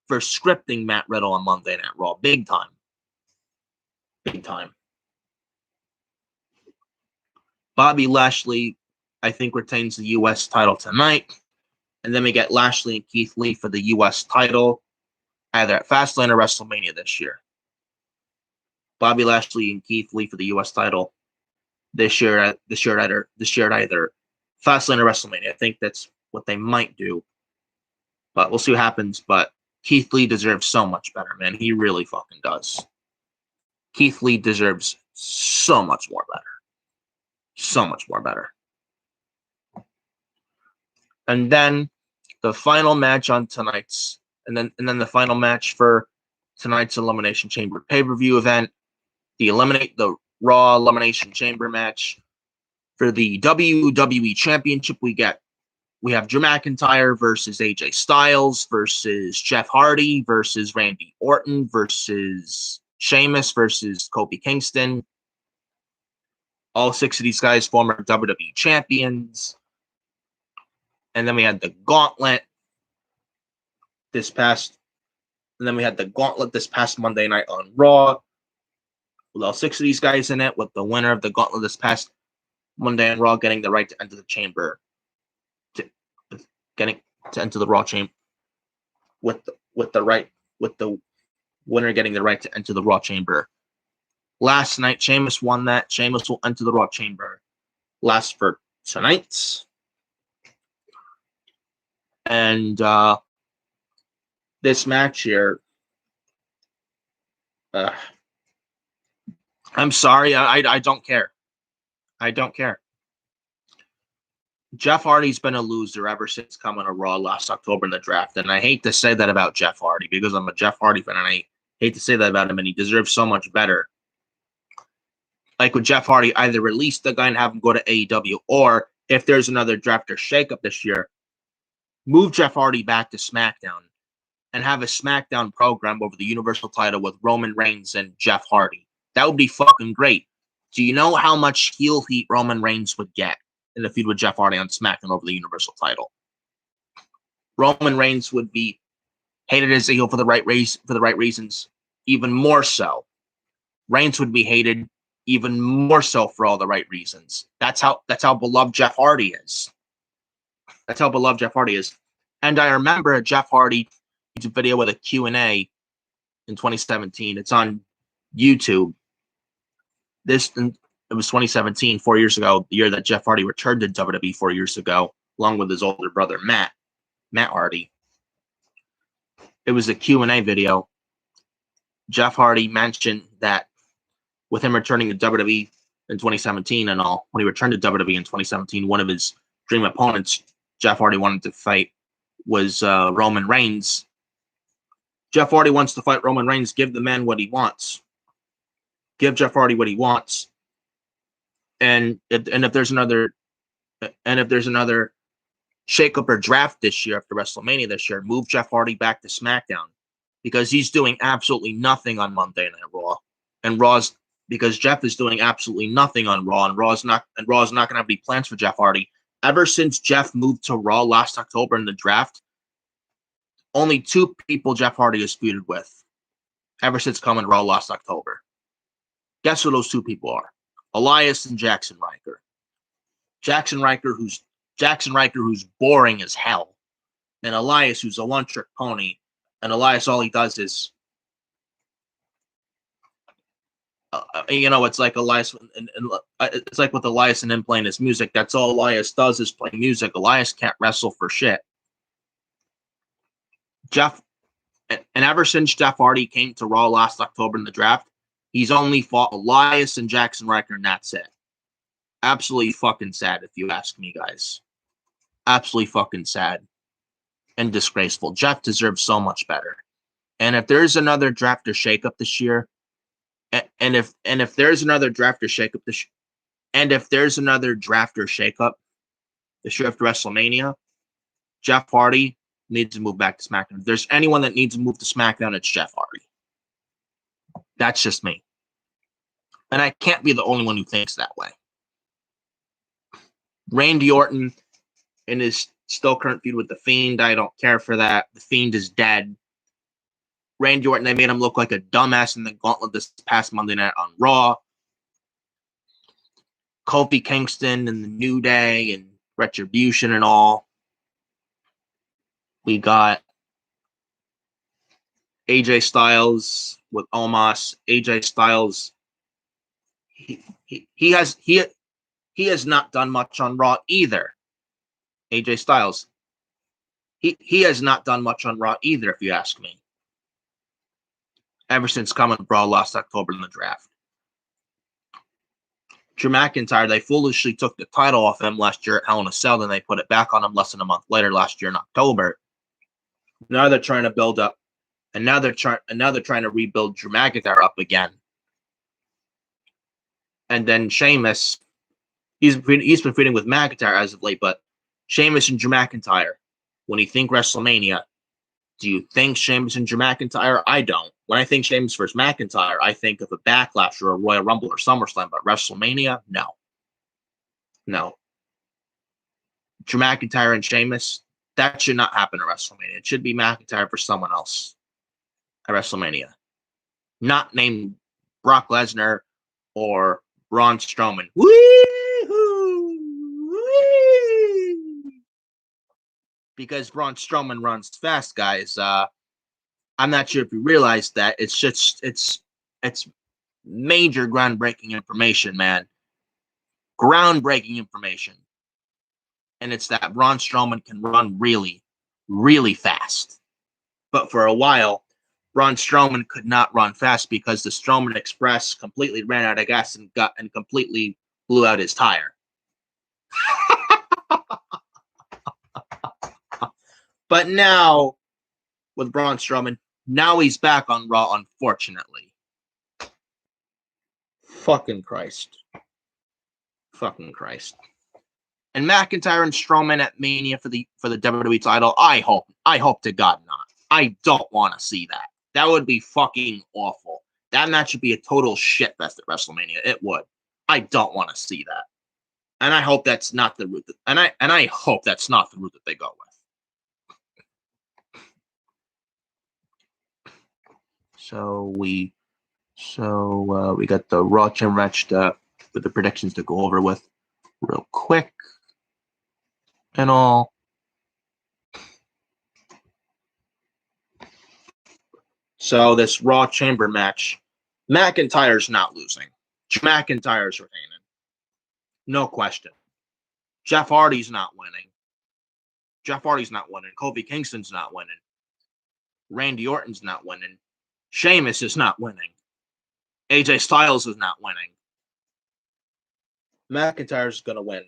S1: for scripting Matt Riddle on Monday Night Raw, big time. Big time. Bobby Lashley, I think, retains the U.S. title tonight. And then we get Lashley and Keith Lee for the U.S. title, either at Fastlane or WrestleMania this year. Bobby Lashley and Keith Lee for the U.S. title this year at either Fastlane or WrestleMania. I think that's what they might do. But we'll see what happens. But Keith Lee deserves so much better, man. He really fucking does. Keith Lee deserves so much more better. So much more better. And then the final match on tonight's, and then the final match for tonight's Elimination Chamber pay-per-view event, the Raw Elimination Chamber match for the WWE Championship. We have Drew McIntyre versus AJ Styles versus Jeff Hardy versus Randy Orton versus Sheamus versus Kofi Kingston. All 6 of these guys former WWE champions. And then we had the gauntlet this past Monday night on Raw, with all 6 of these guys in it, with the winner of the gauntlet this past Monday on Raw getting the right to enter the chamber, getting to enter the Raw chamber, with the winner getting the right to enter the Raw chamber. Last night, Sheamus won that. Sheamus will enter the Raw chamber last for tonight's. And this match here, I'm sorry, I don't care. I don't care. Jeff Hardy's been a loser ever since coming to Raw last October in the draft. And I hate to say that about Jeff Hardy because I'm a Jeff Hardy fan and I hate to say that about him, and he deserves so much better. Like with Jeff Hardy, either release the guy and have him go to AEW, or if there's another draft or shakeup this year, move Jeff Hardy back to SmackDown and have a SmackDown program over the Universal title with Roman Reigns and Jeff Hardy. That would be fucking great. Do you know how much heel heat Roman Reigns would get in the feud with Jeff Hardy on SmackDown over the Universal title? Roman Reigns would be hated as a heel for the right reasons, even more so. Reigns would be hated even more so for all the right reasons. That's how beloved Jeff Hardy is. That's how beloved Jeff Hardy is. And I remember a Jeff Hardy YouTube video with a Q&A in 2017. It's on YouTube. It was 2017, 4 years ago, the year that Jeff Hardy returned to WWE 4 years ago, along with his older brother Matt Hardy. It was a Q&A video. Jeff Hardy mentioned that with him returning to WWE in 2017 and all, when he returned to WWE in 2017, one of his dream opponents Jeff Hardy wanted to fight was Roman Reigns. Jeff Hardy wants to fight Roman Reigns. Give the man what he wants. Give Jeff Hardy what he wants. And if there's another shakeup or draft this year after WrestleMania this year, move Jeff Hardy back to SmackDown, because he's doing absolutely nothing on Monday Night Raw, and Raw's because Jeff is doing absolutely nothing on Raw, and Raw's not going to have any plans for Jeff Hardy. Ever since Jeff moved to Raw last October in the draft, only 2 people Jeff Hardy is feuded with ever since coming to Raw last October. Guess who those 2 people are? Elias and Jackson Ryker. Jackson Ryker, who's boring as hell, and Elias, who's a one-trick pony. And Elias, all he does is, it's like Elias, and it's like with Elias and him playing his music. That's all Elias does is play music. Elias can't wrestle for shit. And ever since Jeff Hardy came to Raw last October in the draft, he's only fought Elias and Jackson Ryker, and that's it. Absolutely fucking sad, if you ask me, guys. Absolutely fucking sad and disgraceful. Jeff deserves so much better. And if there's another draft or shakeup this year, and if there's another draft or shakeup this year after WrestleMania, Jeff Hardy needs to move back to SmackDown. If there's anyone that needs to move to SmackDown, it's Jeff Hardy. That's just me. And I can't be the only one who thinks that way. Randy Orton in his still current feud with The Fiend, I don't care for that. The Fiend is dead. Randy Orton, they made him look like a dumbass in the gauntlet this past Monday night on Raw. Kofi Kingston and the New Day and Retribution and all. We got AJ Styles with Omos. AJ Styles, he has not done much on Raw either. AJ Styles, he has not done much on Raw either, if you ask me. Ever since coming to Raw last October in the draft. Drew McIntyre, they foolishly took the title off him last year at Hell in a Cell, then they put it back on him less than a month later last year in October. Now they're trying to build up, and now they're trying to rebuild Drew McIntyre up again. And then Sheamus, he's been feuding with McIntyre as of late, but Sheamus and Drew McIntyre, when you think WrestleMania, do you think Sheamus and Drew McIntyre? I don't. When I think Sheamus versus McIntyre, I think of a Backlash or a Royal Rumble or SummerSlam, but WrestleMania, no. No. Drew McIntyre and Sheamus, that should not happen at WrestleMania. It should be McIntyre for someone else at WrestleMania. Not named Brock Lesnar or Braun Strowman. Woo-hoo! Woo! Because Braun Strowman runs fast, guys. I'm not sure if you realize that. It's major groundbreaking information, man. Groundbreaking information. And it's that Braun Strowman can run really, really fast. But for a while, Braun Strowman could not run fast because the Strowman Express completely ran out of gas and completely blew out his tire. But now, with Braun Strowman, now he's back on Raw, unfortunately. Fucking Christ. Fucking Christ. And McIntyre and Strowman at Mania for the WWE title, I hope to God not. I don't want to see that. That would be fucking awful. That match would be a total shitfest at WrestleMania. It would. I don't want to see that. And I hope that's not the route I hope that's not the route that they go with. So we got the Raw Chamber match with the predictions to go over with real quick and all. So this Raw Chamber match, McIntyre's not losing. McIntyre's retaining. No question. Jeff Hardy's not winning. Kofi Kingston's not winning. Randy Orton's not winning. Sheamus is not winning. AJ Styles is not winning. McIntyre's going to win,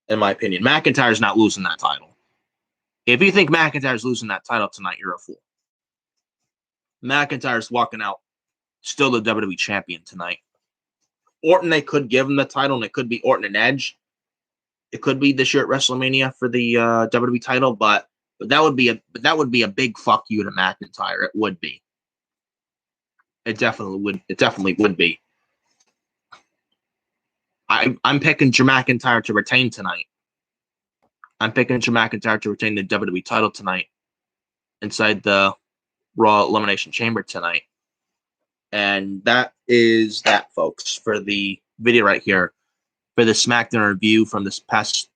S1: in my opinion. McIntyre's not losing that title. If you think McIntyre's losing that title tonight, you're a fool. McIntyre's walking out still the WWE champion tonight. Orton, they could give him the title, and it could be Orton and Edge. It could be this year at WrestleMania for the WWE title, but that would be a big fuck you to McIntyre. It would be. It definitely would. It definitely would be. I'm picking Drew McIntyre to retain tonight. I'm picking Drew McIntyre to retain the WWE title tonight inside the Raw Elimination Chamber tonight. And that is that, folks, for the video right here. For the SmackDown review from this past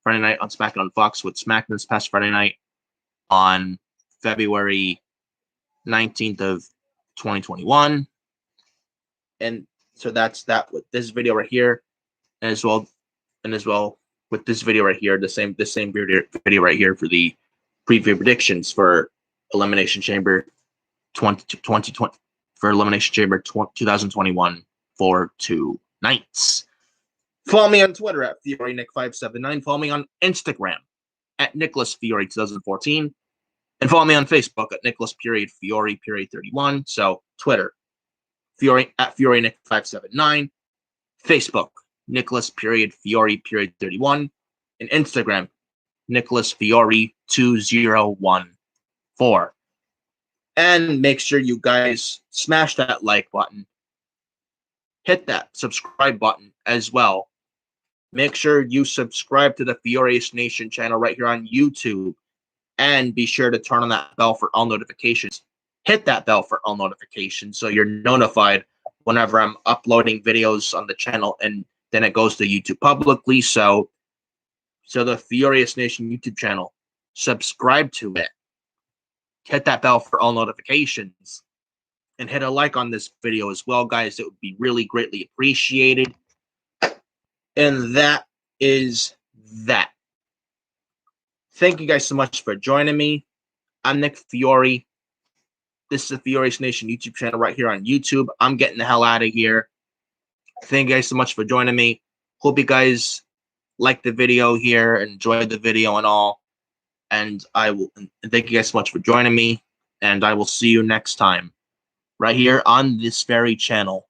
S1: Friday night on SmackDown on Fox, with SmackDown this past Friday night on February 19th of 2021. And so that's that with this video right here, and as well with this video right here, the same video right here for the preview predictions for Elimination Chamber 2020 for Elimination Chamber 2021 for 2 nights. Follow me on Twitter at FioreNick579. Follow me on Instagram at NicholasFiore2014. And follow me on Facebook at Nicholas_Fiore31. So Twitter, Fiore at FioreNick579. Facebook, Nicholas_Fiore31. And Instagram, NicholasFiore2014. And make sure you guys smash that like button. Hit that subscribe button as well. Make sure you subscribe to the Furious Nation channel right here on YouTube. And be sure to turn on that bell for all notifications. Hit that bell for all notifications so you're notified whenever I'm uploading videos on the channel, and then it goes to YouTube publicly. So the Furious Nation YouTube channel, subscribe to it. Hit that bell for all notifications. And hit a like on this video as well, guys. It would be really greatly appreciated. And that is that. Thank you guys so much for joining me. I'm Nick Fiore. This is the Furious Nation YouTube channel right here on YouTube. I'm getting the hell out of here. Thank you guys so much for joining me. Hope you guys like the video here, enjoyed the video and all. And thank you guys so much for joining me. And I will see you next time right here on this very channel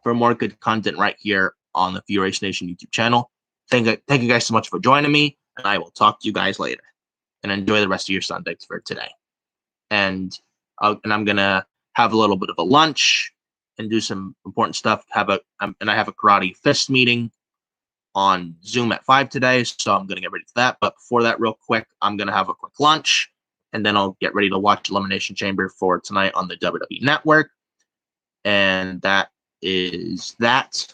S1: for more good content right here on the Furious Nation YouTube channel. Thank you guys so much for joining me, and I will talk to you guys later. And enjoy the rest of your Sundays for today. And I'm gonna have a little bit of a lunch and do some important stuff. I have a karate fist meeting on Zoom at 5 today, so I'm gonna get ready for that. But before that, real quick, I'm gonna have a quick lunch, and then I'll get ready to watch Elimination Chamber for tonight on the WWE Network. And that is that.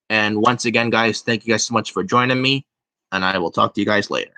S1: And once again, guys, thank you guys so much for joining me, and I will talk to you guys later.